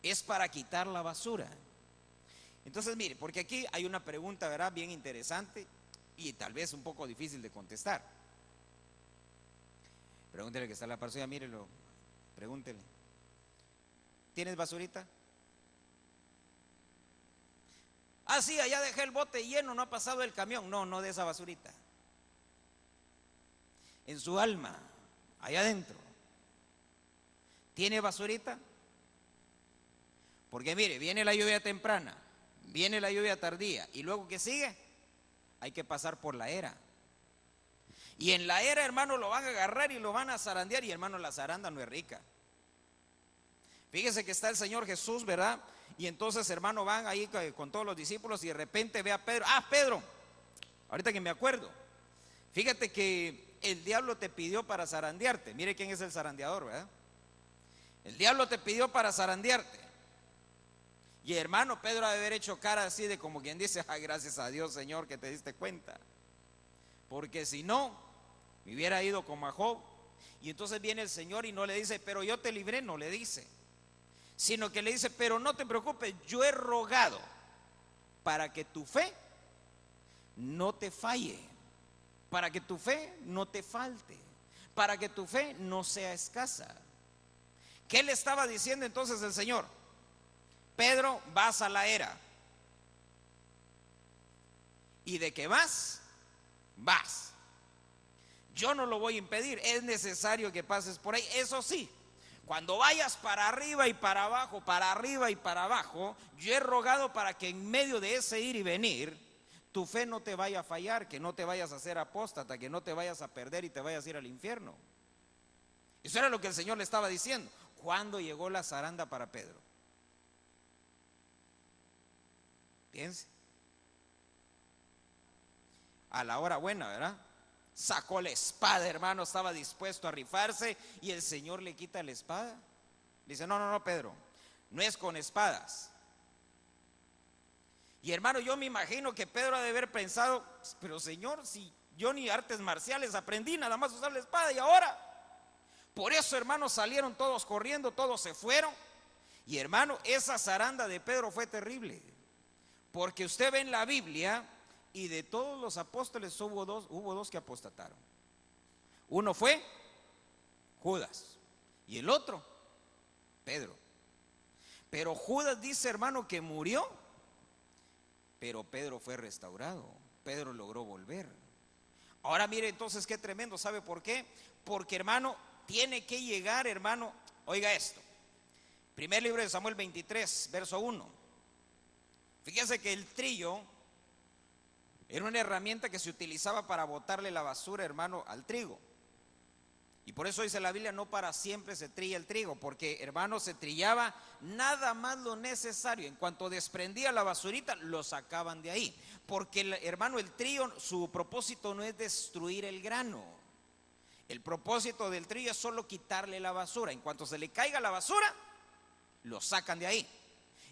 es para quitar la basura. Entonces mire, porque aquí hay una pregunta, ¿verdad?, bien interesante y tal vez un poco difícil de contestar. Pregúntele que está a la par suya, mírelo, pregúntele. ¿Tienes basurita? Ah, sí, allá dejé el bote lleno, no ha pasado el camión. No, no de esa basurita. En su alma, allá adentro, ¿tiene basurita? Porque mire, viene la lluvia temprana, viene la lluvia tardía, y luego ¿qué sigue? Hay que pasar por la era. Y en la era, hermano, lo van a agarrar y lo van a zarandear, y hermano, la zaranda no es rica. Fíjese que está el Señor Jesús, ¿verdad? Y entonces, hermano, van ahí con todos los discípulos y de repente ve a Pedro. Ah, Pedro, ahorita que me acuerdo, fíjate que el diablo te pidió para zarandearte. Mire quién es el zarandeador, ¿verdad? El diablo te pidió para zarandearte. Y hermano, Pedro ha de haber hecho cara así de como quien dice: ay, gracias a Dios, Señor, que te diste cuenta, porque si no, me hubiera ido como a Job. Y entonces viene el Señor y no le dice: pero yo te libré, no le dice, sino que le dice: pero no te preocupes, yo he rogado para que tu fe no te falle, para que tu fe no te falte, para que tu fe no sea escasa. ¿Qué le estaba diciendo entonces el Señor? Pedro, vas a la era. ¿Y de qué vas? Vas. Yo no lo voy a impedir, es necesario que pases por ahí. Eso sí, cuando vayas para arriba y para abajo, para arriba y para abajo, yo he rogado para que en medio de ese ir y venir, tu fe no te vaya a fallar, que no te vayas a hacer apóstata, que no te vayas a perder y te vayas a ir al infierno. Eso era lo que el Señor le estaba diciendo. ¿Cuándo llegó la zaranda para Pedro? Piense. A la hora buena, ¿verdad? Sacó la espada, hermano, estaba dispuesto a rifarse y el Señor le quita la espada. Dice: no, no, no, Pedro, no es con espadas. Y hermano, yo me imagino que Pedro ha de haber pensado: pero Señor, si yo ni artes marciales aprendí, nada más usar la espada, y ahora. Por eso, hermano, salieron todos corriendo, todos se fueron. Y hermano, esa zaranda de Pedro fue terrible, porque usted ve en la Biblia, y de todos los apóstoles hubo dos que apostataron. Uno fue Judas y el otro Pedro. Pero Judas dice, hermano, que murió, pero Pedro fue restaurado. Pedro logró volver. Ahora mire entonces qué tremendo. ¿Sabe por qué? Porque, hermano, tiene que llegar, hermano, oiga esto. Primer libro de Samuel 23, verso 1. Fíjense que el trillo era una herramienta que se utilizaba para botarle la basura, hermano, al trigo. Y por eso dice la Biblia: no para siempre se trilla el trigo, porque, hermano, se trillaba nada más lo necesario. En cuanto desprendía la basurita, lo sacaban de ahí. Porque, hermano, el trillo, su propósito no es destruir el grano. El propósito del trillo es solo quitarle la basura. En cuanto se le caiga la basura, lo sacan de ahí.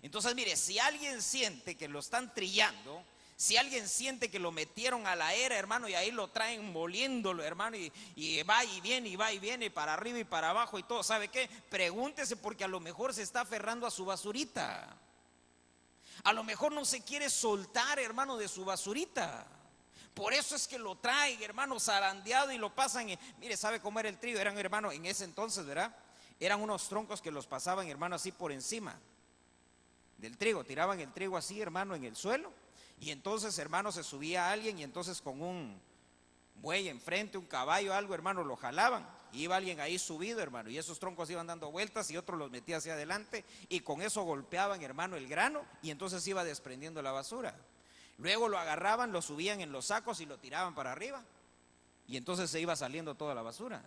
Entonces, mire, si alguien siente que lo están trillando, si alguien siente que lo metieron a la era, hermano, y ahí lo traen moliéndolo, hermano, y va y viene, para arriba y para abajo y todo, ¿sabe qué? Pregúntese, porque a lo mejor se está aferrando a su basurita. A lo mejor no se quiere soltar, hermano, de su basurita. Por eso es que lo traen, hermano, zarandeado, y lo pasan. Mire, ¿sabe cómo era el trigo? Eran, hermano, en ese entonces, ¿verdad? Eran unos troncos que los pasaban, hermano, así por encima del trigo. Tiraban el trigo así, hermano, en el suelo. Y entonces, hermano, se subía alguien, y entonces con un buey enfrente, un caballo, algo, hermano, lo jalaban. Y iba alguien ahí subido, hermano, y esos troncos iban dando vueltas y otro los metía hacia adelante, y con eso golpeaban, hermano, el grano, y entonces iba desprendiendo la basura. Luego lo agarraban, lo subían en los sacos y lo tiraban para arriba, y entonces se iba saliendo toda la basura.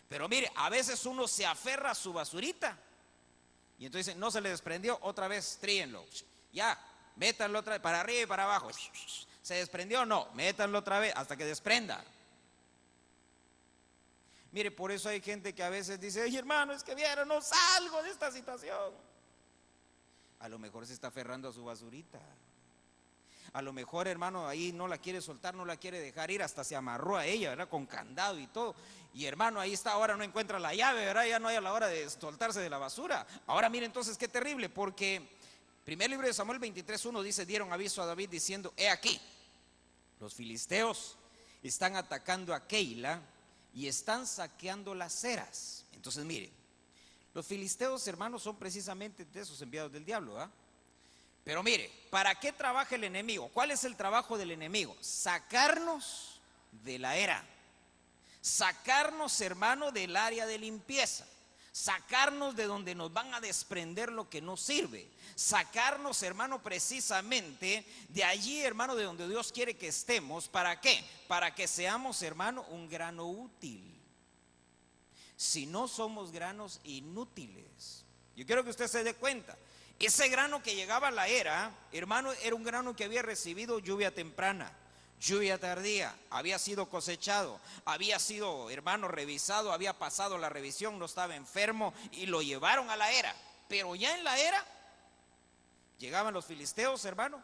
Pero mire, a veces uno se aferra a su basurita, y entonces no se le desprendió, otra vez tríenlo, ya, métanlo otra vez, para arriba y para abajo. ¿Se desprendió? No, métanlo otra vez hasta que desprenda. Mire, por eso hay gente que a veces dice: ay, hermano, es que vieron, no salgo de esta situación. A lo mejor se está aferrando a su basurita. A lo mejor, hermano, ahí no la quiere soltar, no la quiere dejar ir, hasta se amarró a ella, ¿verdad? Con candado y todo. Y hermano, ahí está, ahora no encuentra la llave, ¿verdad? Ya no hay a la hora de soltarse de la basura. Ahora mire entonces qué terrible, porque primer libro de Samuel 23:1 dice: dieron aviso a David diciendo: he aquí, los filisteos están atacando a Keila y están saqueando las eras. Entonces mire, los filisteos, hermanos, son precisamente de esos enviados del diablo, ¿verdad? Pero mire, ¿para qué trabaja el enemigo? ¿Cuál es el trabajo del enemigo? Sacarnos de la era, sacarnos, hermano, del área de limpieza, sacarnos de donde nos van a desprender lo que no sirve, sacarnos, hermano, precisamente de allí, hermano, de donde Dios quiere que estemos. ¿Para qué? Para que seamos, hermano, un grano útil. Si no, somos granos inútiles. Yo quiero que usted se dé cuenta. Ese grano que llegaba a la era, hermano, era un grano que había recibido lluvia temprana, lluvia tardía, había sido cosechado, había sido, hermano, revisado, había pasado la revisión, no estaba enfermo y lo llevaron a la era. Pero ya en la era llegaban los filisteos, hermano,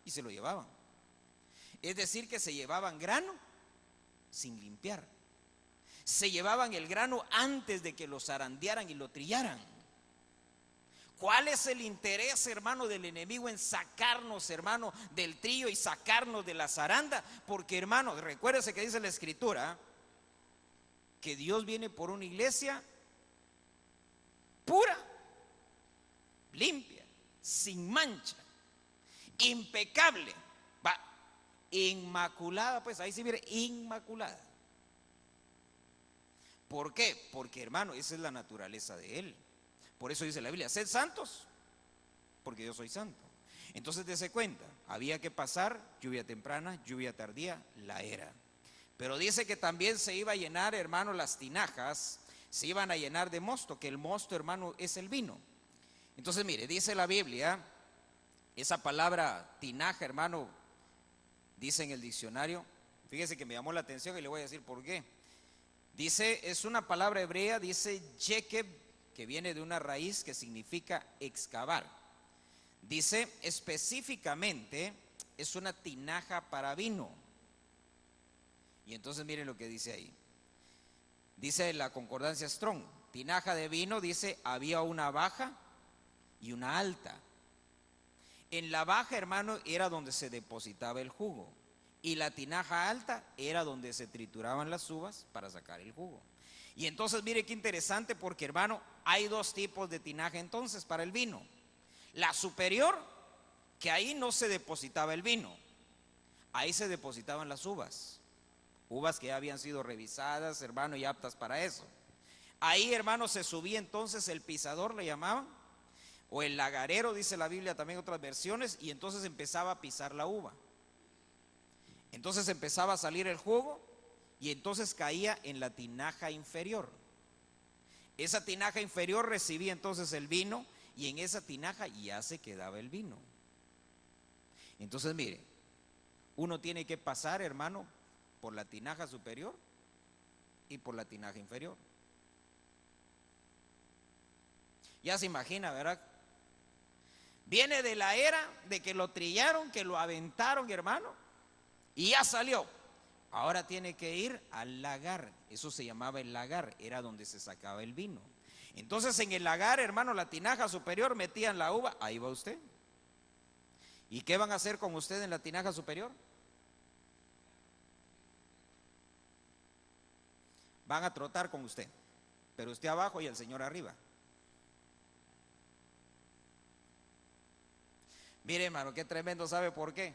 y se lo llevaban. Es decir, que se llevaban grano sin limpiar. Se llevaban el grano antes de que lo zarandearan y lo trillaran. ¿Cuál es el interés, hermano, del enemigo en sacarnos, hermano, del trillo y sacarnos de la zaranda? Porque, hermano, recuérdese que dice la Escritura que Dios viene por una iglesia pura, limpia, sin mancha, impecable, inmaculada, pues ahí sí viene, inmaculada. ¿Por qué? Porque, hermano, esa es la naturaleza de Él. Por eso dice la Biblia: sed santos, porque yo soy santo. Entonces dése cuenta, había que pasar lluvia temprana, lluvia tardía, la era. Pero dice que también se iba a llenar, hermano, las tinajas, se iban a llenar de mosto, que el mosto, hermano, es el vino. Entonces mire, dice la Biblia, esa palabra tinaja, hermano, dice en el diccionario, fíjese que me llamó la atención y le voy a decir por qué. Dice, es una palabra hebrea, dice yekeb, que viene de una raíz que significa excavar. Dice específicamente, es una tinaja para vino. Y entonces miren lo que dice ahí. Dice la concordancia Strong, tinaja de vino, dice, había una baja y una alta. En la baja, hermano, era donde se depositaba el jugo, y la tinaja alta era donde se trituraban las uvas para sacar el jugo. Y entonces mire qué interesante, porque, hermano, hay dos tipos de tinaja entonces para el vino. La superior, que ahí no se depositaba el vino, ahí se depositaban las uvas, uvas que ya habían sido revisadas, hermano, y aptas para eso. Ahí, hermano, se subía entonces el pisador, le llamaban, o el lagarero, dice la Biblia también otras versiones, y entonces empezaba a pisar la uva. Entonces empezaba a salir el jugo y entonces caía en la tinaja inferior. Esa tinaja inferior recibía entonces el vino y en esa tinaja ya se quedaba el vino. Entonces mire, uno tiene que pasar, hermano, por la tinaja superior y por la tinaja inferior. Ya se imagina, ¿verdad? Viene de la era de que lo trillaron, que lo aventaron, hermano, y ya salió. Ahora tiene que ir al lagar. Eso se llamaba el lagar, era donde se sacaba el vino. Entonces en el lagar, hermano, la tinaja superior metían la uva. Ahí va usted. ¿Y qué van a hacer con usted en la tinaja superior? Van a trotar con usted, pero usted abajo y el Señor arriba. Mire, hermano, qué tremendo. ¿Sabe por qué?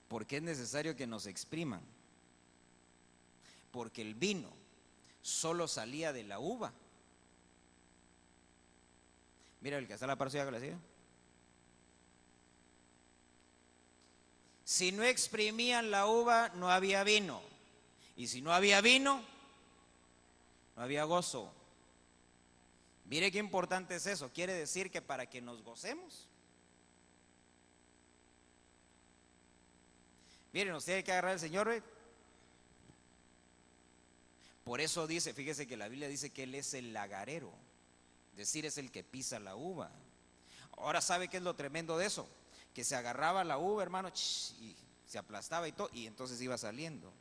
Porque es necesario que nos expriman. Porque el vino solo salía de la uva. Mira, el que está a la par suya, que le sigue. Si no exprimían la uva, no había vino. Y si no había vino, no había gozo. Mire qué importante es eso. Quiere decir que para que nos gocemos, miren, usted tiene que agarrar al Señor. Por eso dice, fíjese que la Biblia dice que Él es el lagarero, es decir, es el que pisa la uva. Ahora, ¿sabe qué es lo tremendo de eso? que se agarraba la uva, hermano, y se aplastaba y todo, y entonces iba saliendo.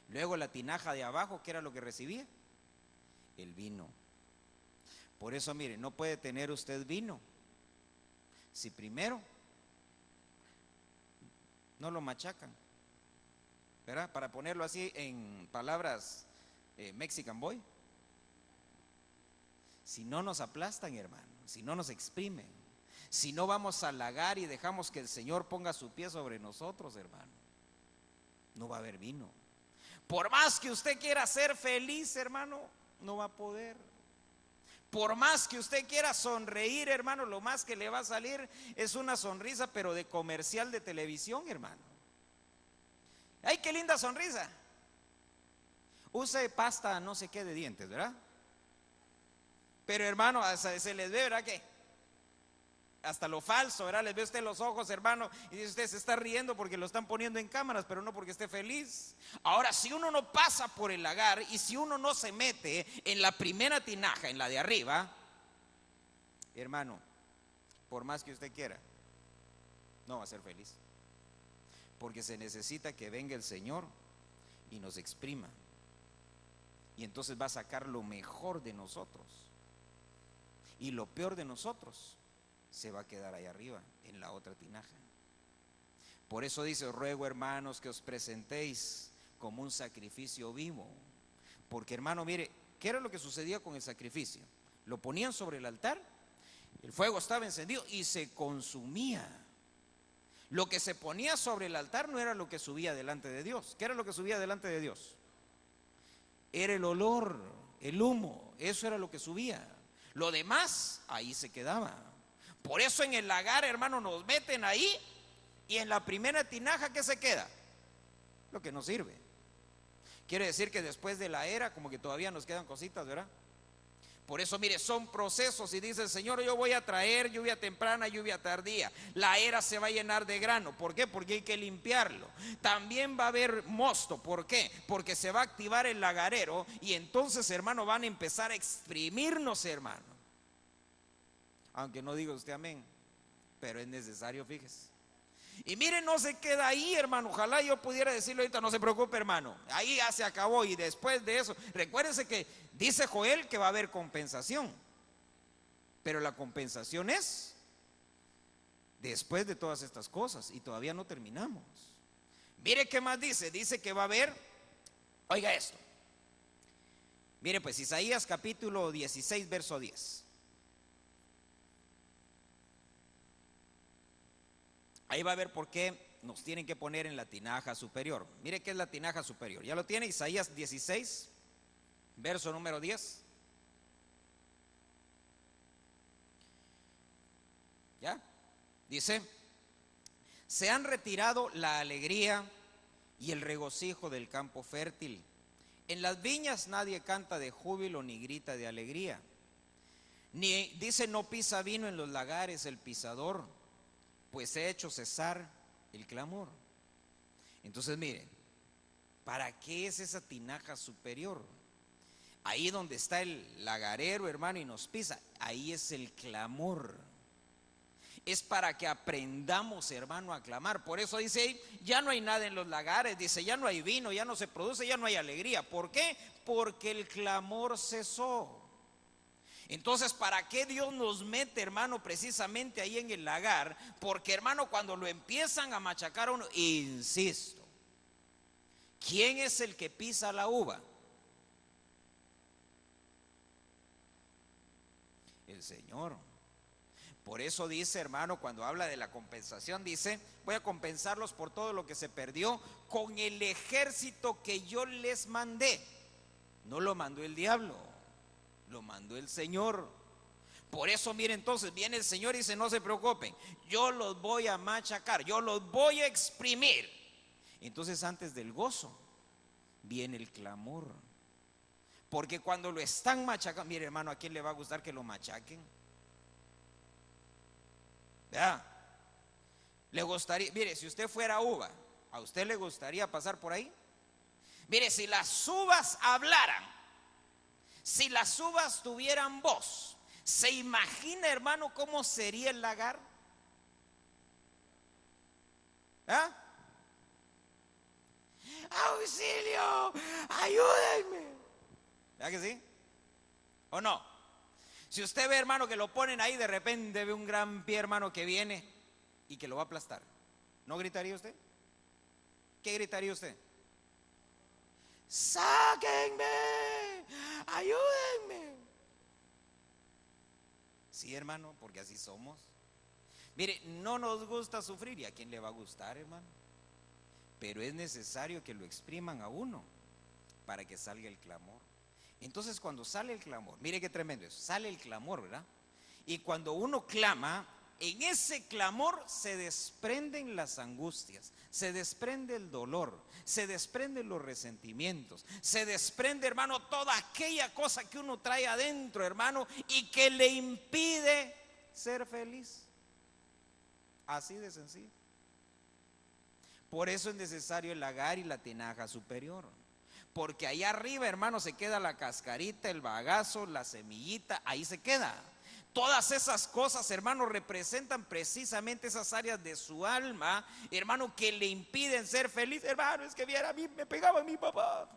Luego la tinaja de abajo, ¿qué era lo que recibía? El vino. Por eso, mire, no puede tener usted vino si primero no lo machacan, ¿verdad? Para ponerlo así en palabras Mexican Boy, si no nos aplastan, hermano, si no nos exprimen, si no vamos a halagar y dejamos que el Señor ponga su pie sobre nosotros, hermano, no va a haber vino. Por más que usted quiera ser feliz, hermano, no va a poder. Por más que usted quiera sonreír, hermano, lo más que le va a salir es una sonrisa, pero de comercial de televisión, hermano. ¡Ay, qué linda sonrisa! Use pasta no sé qué de dientes, ¿verdad? Pero, hermano, se les ve, ¿verdad que? Hasta lo falso, ¿verdad? Les ve usted los ojos, hermano, y dice usted, se está riendo porque lo están poniendo en cámaras, pero no porque esté feliz. Ahora, si uno no pasa por el lagar y si uno no se mete en la primera tinaja, en la de arriba, hermano, por más que usted quiera, no va a ser feliz. Porque se necesita que venga el Señor y nos exprima. Y entonces va a sacar lo mejor de nosotros. Y lo peor de nosotros se va a quedar ahí arriba, en la otra tinaja. Por eso dice, os ruego, hermanos, que os presentéis como un sacrificio vivo. Porque, hermano, mire, ¿qué era lo que sucedía con el sacrificio? Lo ponían sobre el altar, el fuego estaba encendido y se consumía. Lo que se ponía sobre el altar no era lo que subía delante de Dios. ¿Qué era lo que subía delante de Dios? Era el olor, el humo, eso era lo que subía. Lo demás, ahí se quedaba. Por eso en el lagar, hermano, nos meten ahí y en la primera tinaja, ¿qué se queda? Lo que nos sirve. Quiere decir que después de la era, como que todavía nos quedan cositas, ¿verdad? Por eso, mire, son procesos y dice el Señor, yo voy a traer lluvia temprana, lluvia tardía. La era se va a llenar de grano. ¿Por qué? Porque hay que limpiarlo. También va a haber mosto. ¿Por qué? Porque se va a activar el lagarero y entonces, hermano, van a empezar a exprimirnos, hermano. Aunque no diga usted amén, pero es necesario, fíjese. Y mire, no se queda ahí, hermano. Ojalá yo pudiera decirle ahorita, no se preocupe, hermano, ahí ya se acabó. Y después de eso, recuérdense que dice Joel que va a haber compensación. Pero la compensación es después de todas estas cosas. Y todavía no terminamos. Mire qué más dice. Dice que va a haber, oiga esto. Mire pues, Isaías capítulo 16, verso 10. Ahí va a ver por qué nos tienen que poner en la tinaja superior. Mire qué es la tinaja superior. ¿Ya lo tiene? Isaías 16, verso número 10. ¿Ya? Dice, se han retirado la alegría y el regocijo del campo fértil. En las viñas nadie canta de júbilo ni grita de alegría. Ni dice, no pisa vino en los lagares el pisador, pues he hecho cesar el clamor. Entonces miren, ¿para qué es esa tinaja superior? Ahí donde está el lagarero, hermano, y nos pisa, ahí es el clamor. Es para que aprendamos, hermano, a clamar. Por eso dice, ya no hay nada en los lagares, dice, ya no hay vino, ya no se produce, ya no hay alegría. ¿Por qué? Porque el clamor cesó. Entonces, ¿para qué Dios nos mete, hermano, precisamente ahí en el lagar? Porque, hermano, cuando lo empiezan a machacar a uno, insisto, ¿quién es el que pisa la uva? El Señor. Por eso dice, hermano, cuando habla de la compensación, dice, voy a compensarlos por todo lo que se perdió con el ejército que yo les mandé. No lo mandó el diablo, lo mandó el Señor. Por eso, mire, entonces viene el Señor y dice, no se preocupen, yo los voy a machacar, yo los voy a exprimir. Entonces, antes del gozo viene el clamor. Porque cuando lo están machacando, mire, hermano, ¿a quién le va a gustar que lo machaquen? ¿Ya? Le gustaría, mire, si usted fuera uva, ¿a usted le gustaría pasar por ahí? Mire, si las uvas hablaran, si las uvas tuvieran voz, ¿se imagina, hermano, cómo sería el lagar? ¿Ah? ¡Auxilio! ¡Ayúdenme! ¿Verdad que sí? ¿O no? Si usted ve, hermano, que lo ponen ahí, de repente ve un gran pie, hermano, que viene y que lo va a aplastar, ¿no gritaría usted? ¿Qué gritaría usted? ¡Sáquenme! ¡Ayúdenme! Sí, hermano, porque así somos. Mire, no nos gusta sufrir. ¿Y a quién le va a gustar, hermano? Pero es necesario que lo expriman a uno para que salga el clamor. Entonces cuando sale el clamor, mire qué tremendo es, sale el clamor, ¿verdad? Y cuando uno clama, en ese clamor se desprenden las angustias, se desprende el dolor, se desprenden los resentimientos, se desprende, hermano, toda aquella cosa que uno trae adentro, hermano, y que le impide ser feliz. Así de sencillo. Por eso es necesario el lagar y la tinaja superior. Porque ahí arriba, hermano, se queda la cascarita, el bagazo, la semillita, ahí se queda. Todas esas cosas, hermano, representan precisamente esas áreas de su alma, hermano, que le impiden ser feliz. Hermano, es que viera a mí, me pegaba a mi papá.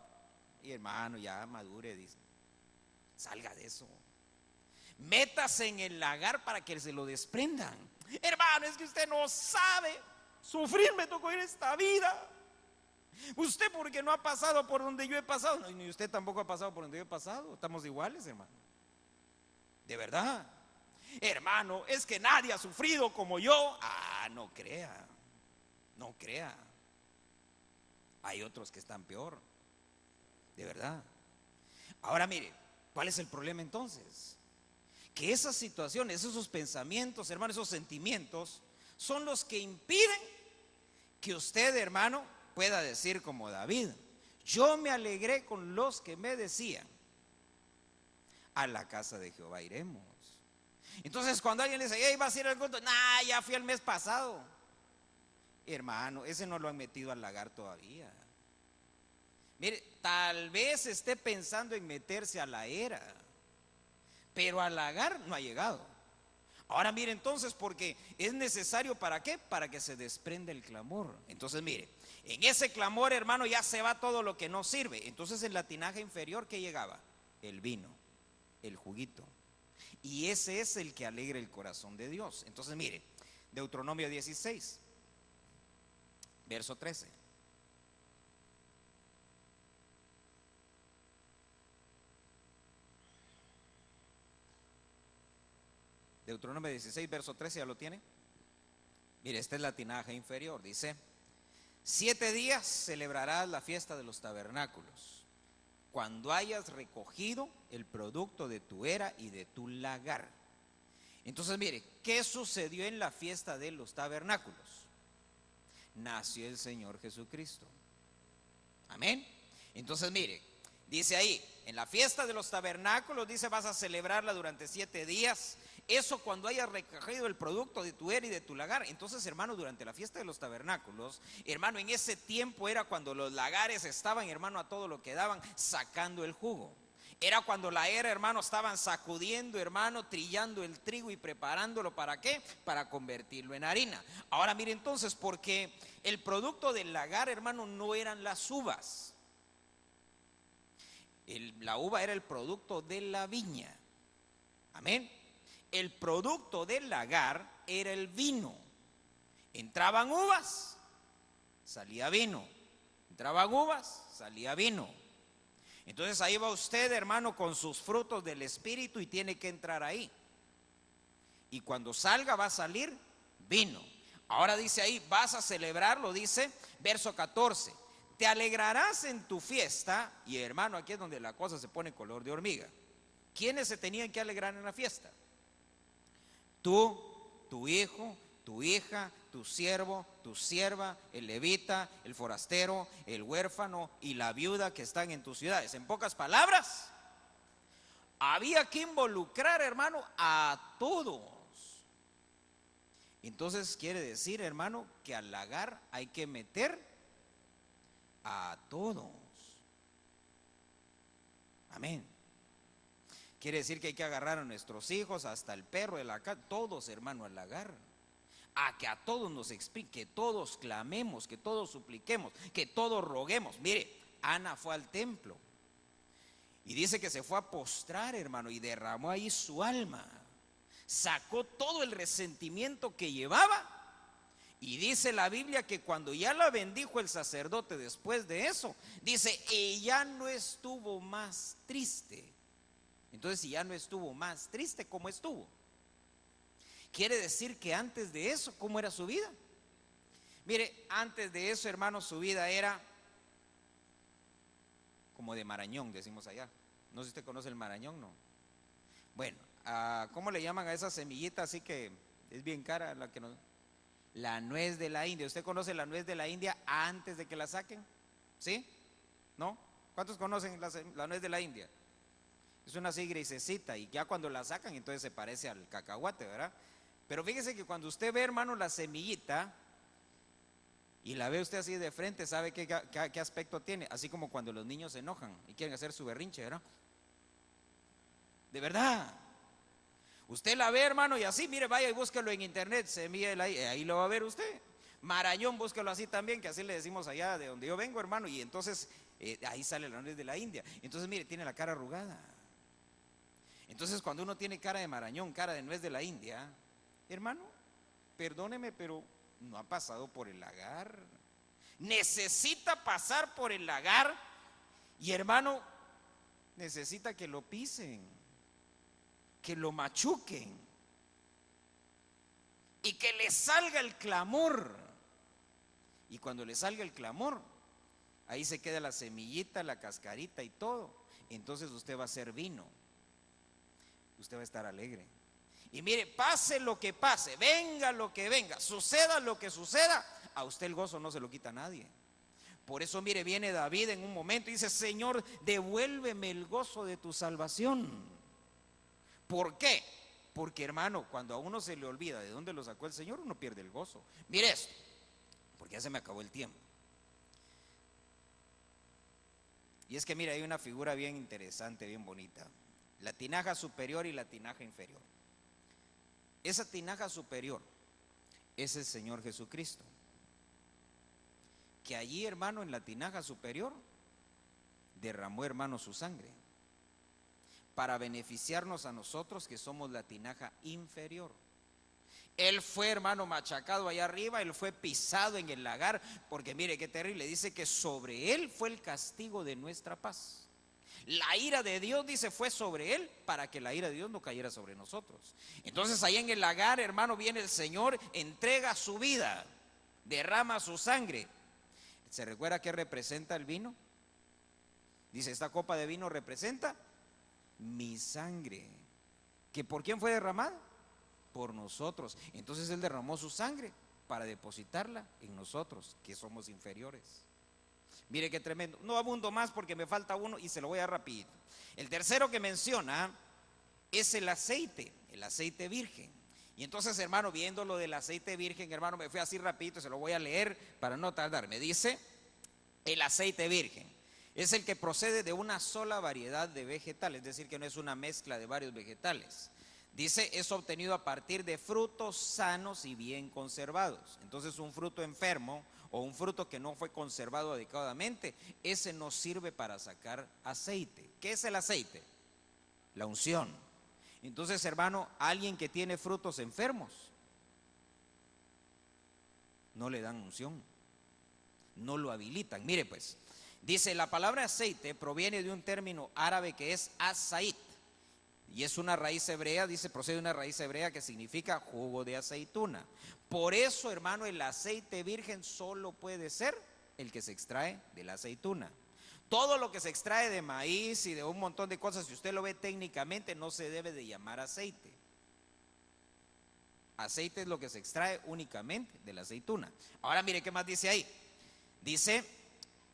Y hermano, ya madure, dice. Salga de eso. Métase en el lagar para que se lo desprendan. Hermano, es que usted no sabe. Sufrir me tocó en esta vida. Usted porque no ha pasado por donde yo he pasado, no, ni usted tampoco ha pasado por donde yo he pasado. Estamos iguales, hermano. De verdad. Hermano, es que nadie ha sufrido como yo. Ah, no crea. No crea. Hay otros que están peor. De verdad. Ahora mire, ¿cuál es el problema entonces? Que esas situaciones, esos pensamientos, hermano, esos sentimientos son los que impiden que usted, hermano, pueda decir como David: yo me alegré con los que me decían, a la casa de Jehová iremos. Entonces cuando alguien le dice: hey, ¿vas a ir al culto? Nah, ya fui el mes pasado. Hermano, ese no lo han metido al lagar todavía. Mire, tal vez esté pensando en meterse a la era, pero al lagar no ha llegado. Ahora mire entonces, porque es necesario, ¿para qué? Para que se desprenda el clamor. Entonces mire, en ese clamor, hermano, ya se va todo lo que no sirve. Entonces en la tinaja inferior, ¿qué llegaba? El vino, el juguito. Y ese es el que alegra el corazón de Dios. Entonces mire, Deuteronomio 16, verso 13. Deuteronomio 16, verso 13, ¿ya lo tiene? Mire, esta es la tinaja inferior. Dice: 7 días celebrarás la fiesta de los tabernáculos, cuando hayas recogido el producto de tu era y de tu lagar. Entonces mire, ¿qué sucedió en la fiesta de los tabernáculos? Nació el Señor Jesucristo. Amén. Entonces mire, dice ahí, en la fiesta de los tabernáculos, dice, vas a celebrarla durante 7 días. Eso cuando hayas recogido el producto de tu era y de tu lagar. Entonces, hermano, durante la fiesta de los tabernáculos, hermano, en ese tiempo era cuando los lagares estaban, hermano, a todo lo que daban, sacando el jugo. Era cuando la era, hermano, estaban sacudiendo, hermano, trillando el trigo y preparándolo, ¿para qué? Para convertirlo en harina. Ahora mire entonces, porque el producto del lagar, hermano, no eran las uvas. La uva era el producto de la viña. Amén. El producto del lagar era el vino. Entraban uvas, salía vino. Entraban uvas, salía vino. Entonces ahí va usted, hermano, con sus frutos del Espíritu y tiene que entrar ahí. Y cuando salga va a salir vino. Ahora dice ahí, vas a celebrarlo, dice, verso 14. Te alegrarás en tu fiesta. Y hermano, aquí es donde la cosa se pone color de hormiga. ¿Quiénes se tenían que alegrar en la fiesta? Tú, tu hijo, tu hija, tu siervo, tu sierva, el levita, el forastero, el huérfano y la viuda que están en tus ciudades. En pocas palabras, había que involucrar, hermano, a todos. Entonces quiere decir, hermano, que al lagar hay que meter a todos. Amén. Quiere decir que hay que agarrar a nuestros hijos, hasta el perro de la casa, todos, hermano, al lagar. a que a todos nos explique, que todos clamemos, que todos supliquemos, que todos roguemos. Mire, Ana fue al templo y dice que se fue a postrar, hermano, y derramó ahí su alma. Sacó todo el resentimiento que llevaba. Y dice la Biblia que cuando ya la bendijo el sacerdote después de eso, dice, ella no estuvo más triste. Entonces, si ya no estuvo más triste, ¿cómo estuvo? Quiere decir que antes de eso, ¿cómo era su vida? Mire, antes de eso, hermano, su vida era como de marañón, decimos allá. No sé si usted conoce el marañón, ¿no? Bueno, ¿cómo le llaman a esa semillita así que es bien cara, la que nos... La nuez de la India? ¿Usted conoce la nuez de la India antes de que la saquen? ¿Sí? ¿No? ¿Cuántos conocen la nuez de la India? Es una así grisecita y ya cuando la sacan entonces se parece al cacahuate, ¿verdad? Pero fíjese que cuando usted ve, hermano, la semillita y la ve usted así de frente, ¿sabe qué aspecto tiene? Así como cuando los niños se enojan y quieren hacer su berrinche, ¿verdad? De verdad. Usted la ve, hermano, y así, mire, vaya y búsquelo en internet, semilla ahí lo va a ver usted. Marañón, búsquelo así también, que así le decimos allá de donde yo vengo, hermano, y entonces ahí sale la nuez de la India. Entonces, mire, tiene la cara arrugada. Entonces, cuando uno tiene cara de marañón, cara de nuez de la India, hermano, perdóneme, pero no ha pasado por el lagar. Necesita pasar por el lagar y, hermano, necesita que lo pisen, que lo machuquen y que le salga el clamor. Y cuando le salga el clamor, ahí se queda la semillita, la cascarita y todo. Entonces usted va a ser vino, usted va a estar alegre. Y mire, pase lo que pase, venga lo que venga, suceda lo que suceda, a usted el gozo no se lo quita a nadie. Por eso, mire, viene David en un momento y dice, Señor, devuélveme el gozo de tu salvación. ¿Por qué? Porque, hermano, cuando a uno se le olvida de dónde lo sacó el Señor, uno pierde el gozo. Mire esto, porque ya se me acabó el tiempo. Y es que, mire, hay una figura bien interesante, bien bonita. La tinaja superior y la tinaja inferior. Esa tinaja superior es el Señor Jesucristo, que allí, hermano, en la tinaja superior derramó, hermano, su sangre para beneficiarnos a nosotros que somos la tinaja inferior. Él fue, hermano, machacado allá arriba, él fue pisado en el lagar, porque mire qué terrible, dice que sobre él fue el castigo de nuestra paz. La ira de Dios, dice, fue sobre él para que la ira de Dios no cayera sobre nosotros. Entonces ahí en el lagar, hermano, viene el Señor, entrega su vida, derrama su sangre. ¿Se recuerda qué representa el vino? Dice, esta copa de vino representa mi sangre. ¿Que por quién fue derramada? Por nosotros. Entonces él derramó su sangre para depositarla en nosotros, que somos inferiores. Mire qué tremendo. No abundo más porque me falta uno y se lo voy a dar rapidito. El tercero que menciona es el aceite virgen. Y entonces, hermano, viendo lo del aceite virgen, hermano, me fui así rapidito, se lo voy a leer para no tardar. Me dice, el aceite virgen es el que procede de una sola variedad de vegetales, es decir, que no es una mezcla de varios vegetales. Dice, es obtenido a partir de frutos sanos y bien conservados. Entonces, un fruto enfermo o un fruto que no fue conservado adecuadamente, ese no sirve para sacar aceite. ¿Qué es el aceite? La unción. Entonces, hermano, alguien que tiene frutos enfermos, no le dan unción, no lo habilitan. Mire pues, dice, la palabra aceite proviene de un término árabe que es azait, y es una raíz hebrea, dice, procede de una raíz hebrea que significa jugo de aceituna. Por eso, hermano, el aceite virgen solo puede ser el que se extrae de la aceituna. Todo lo que se extrae de maíz y de un montón de cosas, si usted lo ve técnicamente, no se debe de llamar aceite. Aceite es lo que se extrae únicamente de la aceituna. Ahora mire qué más dice ahí. Dice,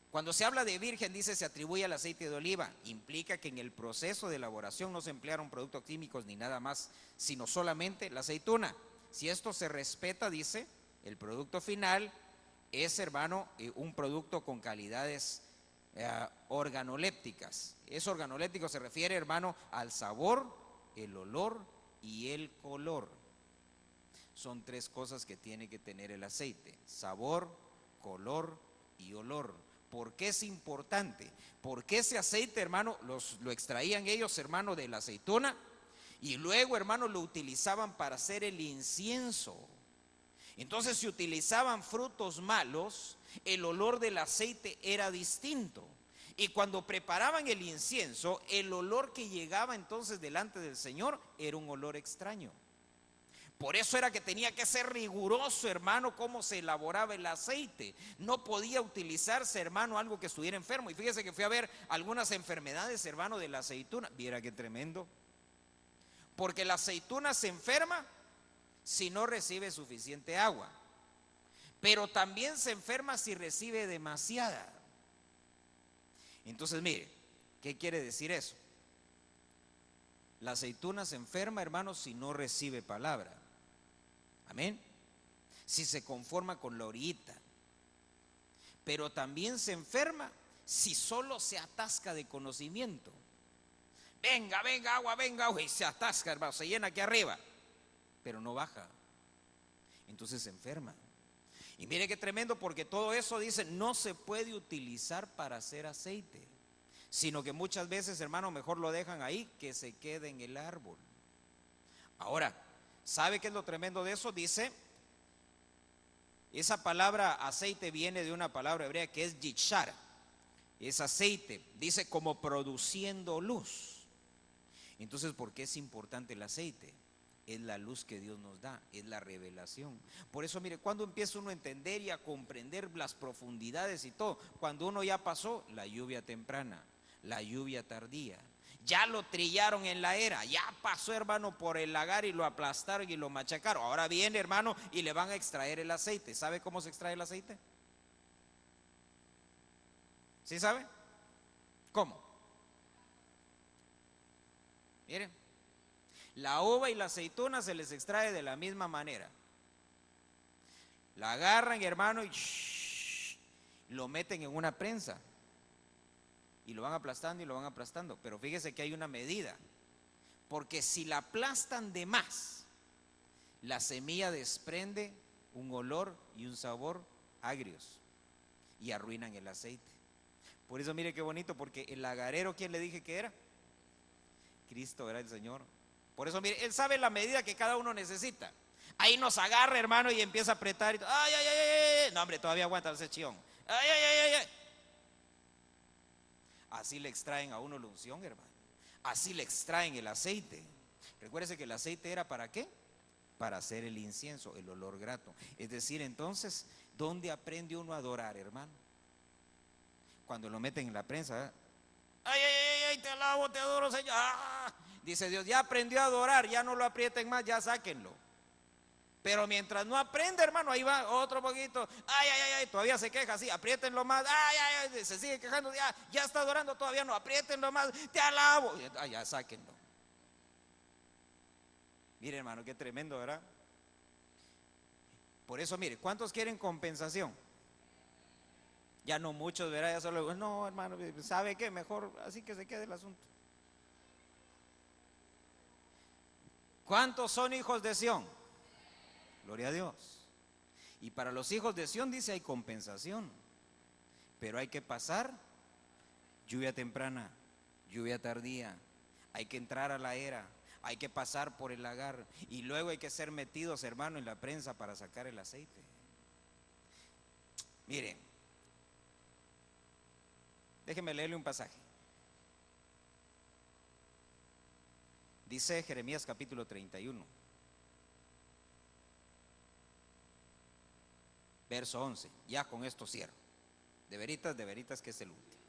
cuando se habla de virgen, dice, se atribuye al aceite de oliva. Implica que en el proceso de elaboración no se emplearon productos químicos ni nada más, sino solamente la aceituna. Si esto se respeta, dice, el producto final es, hermano, un producto con calidades organolépticas. Es organoléptico, se refiere, hermano, al sabor, el olor y el color. son tres cosas que tiene que tener el aceite: sabor, color y olor. ¿Por qué es importante? Porque ese aceite, hermano, lo extraían ellos, hermano, de la aceituna, y luego, hermano, lo utilizaban para hacer el incienso. Entonces, si utilizaban frutos malos, el olor del aceite era distinto. Y cuando preparaban el incienso, el olor que llegaba entonces delante del Señor era un olor extraño. Por eso era que tenía que ser riguroso, hermano, cómo se elaboraba el aceite. No podía utilizarse, hermano, algo que estuviera enfermo. Y fíjese que fui a ver algunas enfermedades, hermano, de la aceituna. Viera qué tremendo. Porque la aceituna se enferma si no recibe suficiente agua. Pero también se enferma si recibe demasiada. Entonces, mire, ¿qué quiere decir eso? La aceituna se enferma, hermano, si no recibe palabra. Amén. Si se conforma con la orillita. Pero también se enferma si solo se atasca de conocimiento. Venga, venga agua, y se atasca, hermano, se llena aquí arriba, pero no baja. Entonces se enferma. Y mire qué tremendo, porque todo eso dice, no se puede utilizar para hacer aceite, sino que muchas veces, hermano, mejor lo dejan ahí, que se quede en el árbol. Ahora, ¿sabe qué es lo tremendo de eso? Dice, esa palabra aceite viene de una palabra hebrea que es yishar, es aceite, dice como produciendo luz. Entonces, ¿por qué es importante el aceite? Es la luz que Dios nos da, es la revelación. Por eso, mire, cuando empieza uno a entender y a comprender las profundidades y todo, cuando uno ya pasó la lluvia temprana, la lluvia tardía, ya lo trillaron en la era, ya pasó, hermano, por el lagar y lo aplastaron y lo machacaron. Ahora viene, hermano, y le van a extraer el aceite. ¿Sabe cómo se extrae el aceite? ¿Sí sabe? ¿Cómo? Miren, la uva y la aceituna se les extrae de la misma manera. La agarran, hermano, y lo meten en una prensa. Y lo van aplastando y lo van aplastando. Pero fíjese que hay una medida. Porque si la aplastan de más, la semilla desprende un olor y un sabor agrios. Y arruinan el aceite. Por eso mire qué bonito, porque el agarero, ¿quién le dije que era? Cristo era el Señor. Por eso, mire, Él sabe la medida que cada uno necesita. Ahí nos agarra, hermano, y empieza a apretar. Y, ay, ay, ay, ay. No, hombre, todavía aguanta ese chión. Ay, ay, ay, ay. Así le extraen a uno la unción, hermano. Así le extraen el aceite. Recuérdese que el aceite era ¿para qué? Para hacer el incienso, el olor grato. Es decir, entonces, ¿dónde aprende uno a adorar, hermano? Cuando lo meten en la prensa, ¿eh? Ay, ay, ay, ay, te alabo, te adoro, Señor. ¡Ah! Dice Dios, ya aprendió a adorar, ya no lo aprieten más, ya sáquenlo. Pero mientras no aprende, hermano, ahí va otro poquito. Ay, ay, ay, ay, todavía se queja, sí, apriétenlo más. Ay, ay, ay, se sigue quejando, ya está adorando, todavía no, apriétenlo más, te alabo. Ay, ya sáquenlo. Mire, hermano, qué tremendo, ¿verdad? Por eso, mire, ¿cuántos quieren compensación? Ya no muchos, ¿verdad? Ya solo, no, hermano, ¿sabe qué? Mejor así que se quede el asunto. ¿Cuántos son hijos de Sión? Gloria a Dios. Y para los hijos de Sión dice hay compensación, pero hay que pasar lluvia temprana, lluvia tardía, hay que entrar a la era, hay que pasar por el lagar y luego hay que ser metidos, hermano, en la prensa para sacar el aceite. Miren, déjenme leerle un pasaje. Dice Jeremías capítulo 31, verso 11. Ya con esto cierro. De veritas que es el último.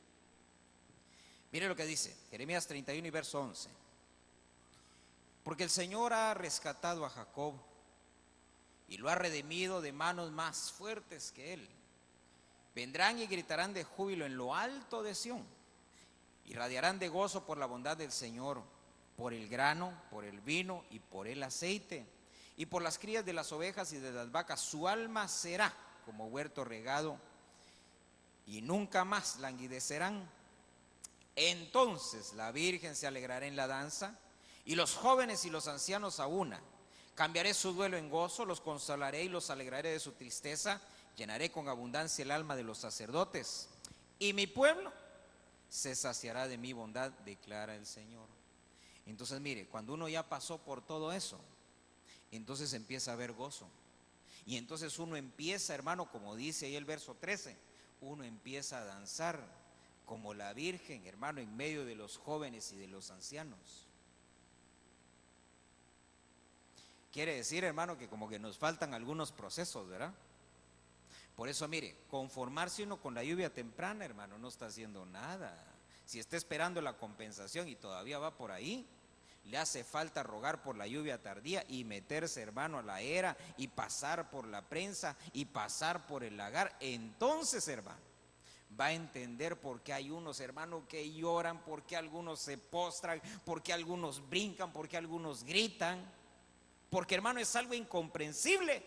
Mire lo que dice Jeremías 31 y verso 11. Porque el Señor ha rescatado a Jacob y lo ha redimido de manos más fuertes que él. Vendrán y gritarán de júbilo en lo alto de Sión y radiarán de gozo por la bondad del Señor, por el grano, por el vino y por el aceite y por las crías de las ovejas y de las vacas. Su alma será como huerto regado y nunca más languidecerán. Entonces la Virgen se alegrará en la danza y los jóvenes y los ancianos a una Cambiaré su duelo en gozo, los consolaré y los alegraré de su tristeza. Llenaré con abundancia el alma de los sacerdotes, y mi pueblo se saciará de mi bondad, declara el Señor. Entonces mire, cuando uno ya pasó por todo eso, entonces empieza a haber gozo. Y entonces uno empieza, hermano, como dice ahí el verso 13, uno empieza a danzar como la Virgen, hermano, en medio de los jóvenes y de los ancianos. Quiere decir, hermano, que como que nos faltan algunos procesos, ¿verdad? Por eso, mire, conformarse uno con la lluvia temprana, hermano, no está haciendo nada. Si está esperando la compensación y todavía va por ahí, le hace falta rogar por la lluvia tardía y meterse, hermano, a la era y pasar por la prensa y pasar por el lagar. Entonces, hermano, va a entender por qué hay unos, hermanos, que lloran, por qué algunos se postran, por qué algunos brincan, por qué algunos gritan. Porque, hermano, es algo incomprensible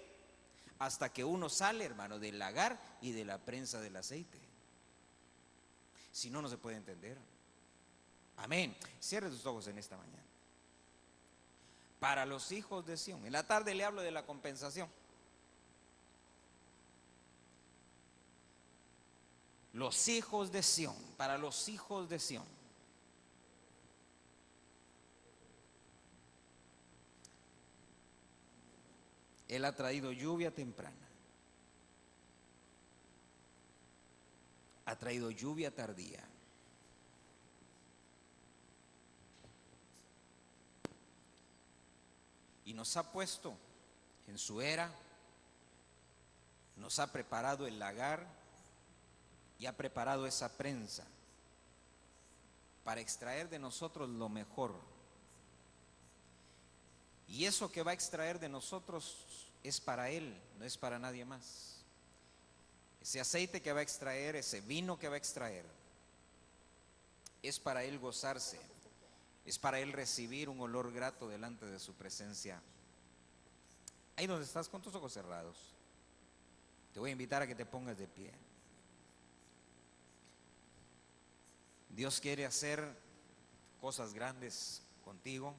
hasta que uno sale, hermano, del lagar y de la prensa del aceite. Si no, no se puede entender. Amén. Cierre tus ojos en esta mañana. Para los hijos de Sión. En la tarde le hablo de la compensación. Los hijos de Sión. Para los hijos de Sión. Él ha traído lluvia temprana. Ha traído lluvia tardía. Y nos ha puesto en su era, nos ha preparado el lagar y ha preparado esa prensa para extraer de nosotros lo mejor. Y eso que va a extraer de nosotros es para Él, no es para nadie más. Ese aceite que va a extraer, ese vino que va a extraer, es para Él gozarse, es para Él recibir un olor grato delante de su presencia. Ahí donde estás con tus ojos cerrados, te voy a invitar a que te pongas de pie. Dios quiere hacer cosas grandes contigo.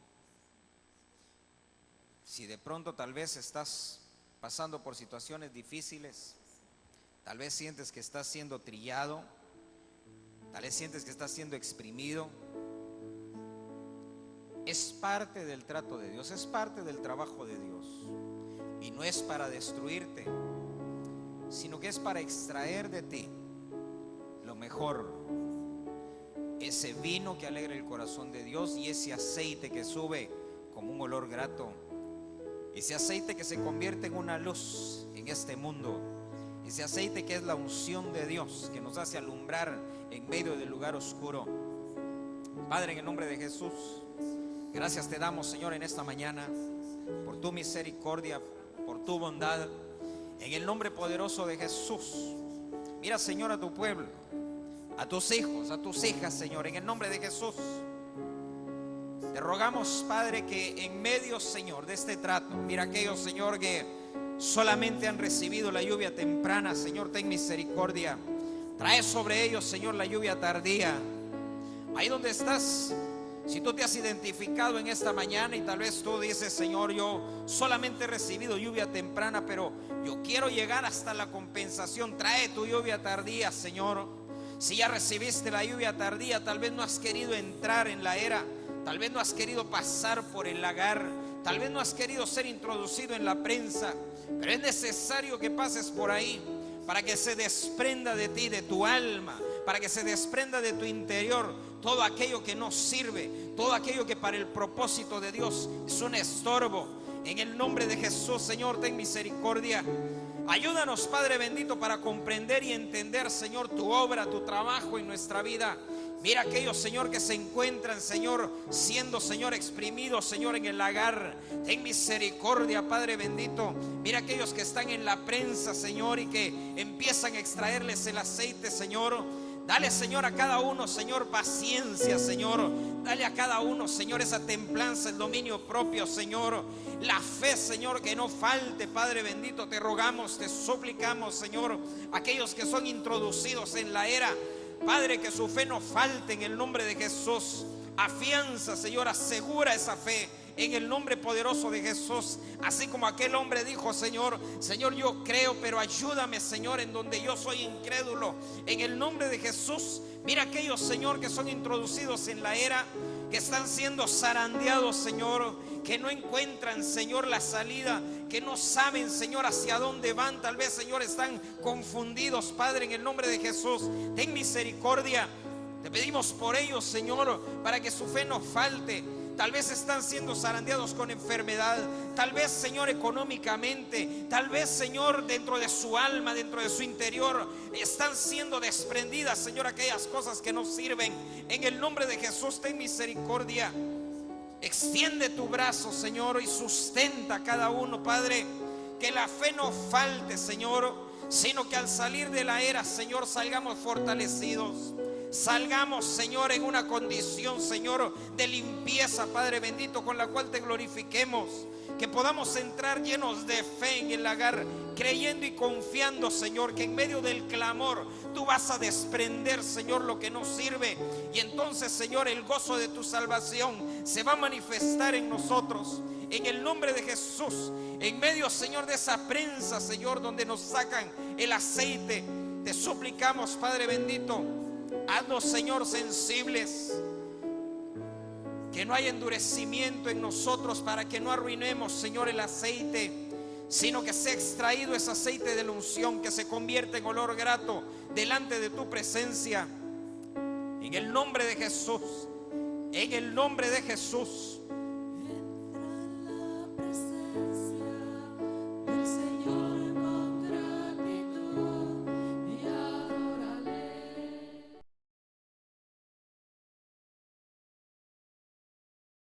Si de pronto tal vez estás pasando por situaciones difíciles, tal vez sientes que estás siendo trillado, tal vez sientes que estás siendo exprimido, es parte del trato de Dios, es parte del trabajo de Dios. Y no es para destruirte, sino que es para extraer de ti lo mejor, ese vino que alegra el corazón de Dios y ese aceite que sube como un olor grato. Ese aceite que se convierte en una luz en este mundo. Ese aceite que es la unción de Dios, que nos hace alumbrar en medio del lugar oscuro. Padre, en el nombre de Jesús, gracias te damos, Señor, en esta mañana, por tu misericordia, por tu bondad. En el nombre poderoso de Jesús, mira, Señor, a tu pueblo, a tus hijos, a tus hijas, Señor, en el nombre de Jesús. Te rogamos, Padre, que en medio, Señor, de este trato, mira aquellos, Señor, que solamente han recibido la lluvia temprana, Señor, ten misericordia. Trae sobre ellos, Señor, la lluvia tardía. Ahí donde estás, si tú te has identificado en esta mañana y tal vez tú dices, Señor, yo solamente he recibido lluvia temprana, pero yo quiero llegar hasta la compensación. Trae tu lluvia tardía, Señor. Si ya recibiste la lluvia tardía, tal vez no has querido entrar en la era. Tal vez no has querido pasar por el lagar, tal vez no has querido ser introducido en la prensa, pero es necesario que pases por ahí para que se desprenda de ti, de tu alma, para que se desprenda de tu interior todo aquello que no sirve, todo aquello que para el propósito de Dios es un estorbo. En el nombre de Jesús, Señor, ten misericordia. Ayúdanos, Padre bendito, para comprender y entender, Señor, tu obra, tu trabajo en nuestra vida. Mira aquellos, Señor, que se encuentran, Señor, siendo, Señor, exprimidos, Señor, en el lagar. Ten misericordia, Padre bendito. Mira aquellos que están en la prensa, Señor, y que empiezan a extraerles el aceite, Señor. Dale, Señor, a cada uno, Señor, paciencia, Señor. Dale a cada uno, Señor, esa templanza, el dominio propio, Señor. La fe, Señor, que no falte, Padre bendito. Te rogamos, te suplicamos, Señor, aquellos que son introducidos en la era, Padre, que su fe no falte en el nombre de Jesús. Afianza, Señor, asegura esa fe en el nombre poderoso de Jesús. Así como aquel hombre dijo: Señor, yo creo, pero ayúdame, Señor, en donde yo soy incrédulo. En el nombre de Jesús, mira aquellos, Señor, que son introducidos en la era, que están siendo zarandeados, Señor, que no encuentran, Señor, la salida, que no saben, Señor, hacia dónde van. Tal vez, Señor, están confundidos. Padre, en el nombre de Jesús, ten misericordia. Te pedimos por ellos, Señor, para que su fe no falte. Tal vez están siendo zarandeados con enfermedad, tal vez, Señor, económicamente, tal vez, Señor, dentro de su alma, dentro de su interior, están siendo desprendidas, Señor, aquellas cosas que no sirven. En el nombre de Jesús, ten misericordia. Extiende tu brazo, Señor, y sustenta a cada uno, Padre. Que la fe no falte, Señor, sino que al salir de la era, Señor, salgamos fortalecidos. Salgamos, Señor, en una condición, Señor, de limpieza, Padre bendito, con la cual te glorifiquemos. Que podamos entrar llenos de fe en el lagar, creyendo y confiando, Señor, que en medio del clamor tú vas a desprender, Señor, lo que no sirve. Y entonces, Señor, el gozo de tu salvación se va a manifestar en nosotros. En el nombre de Jesús, en medio, Señor, de esa prensa, Señor, donde nos sacan el aceite, te suplicamos, Padre bendito, haznos, Señor, sensibles. Que no haya endurecimiento en nosotros, para que no arruinemos, Señor, el aceite, sino que sea extraído ese aceite de la unción, que se convierta en olor grato delante de tu presencia. En el nombre de Jesús, en el nombre de Jesús.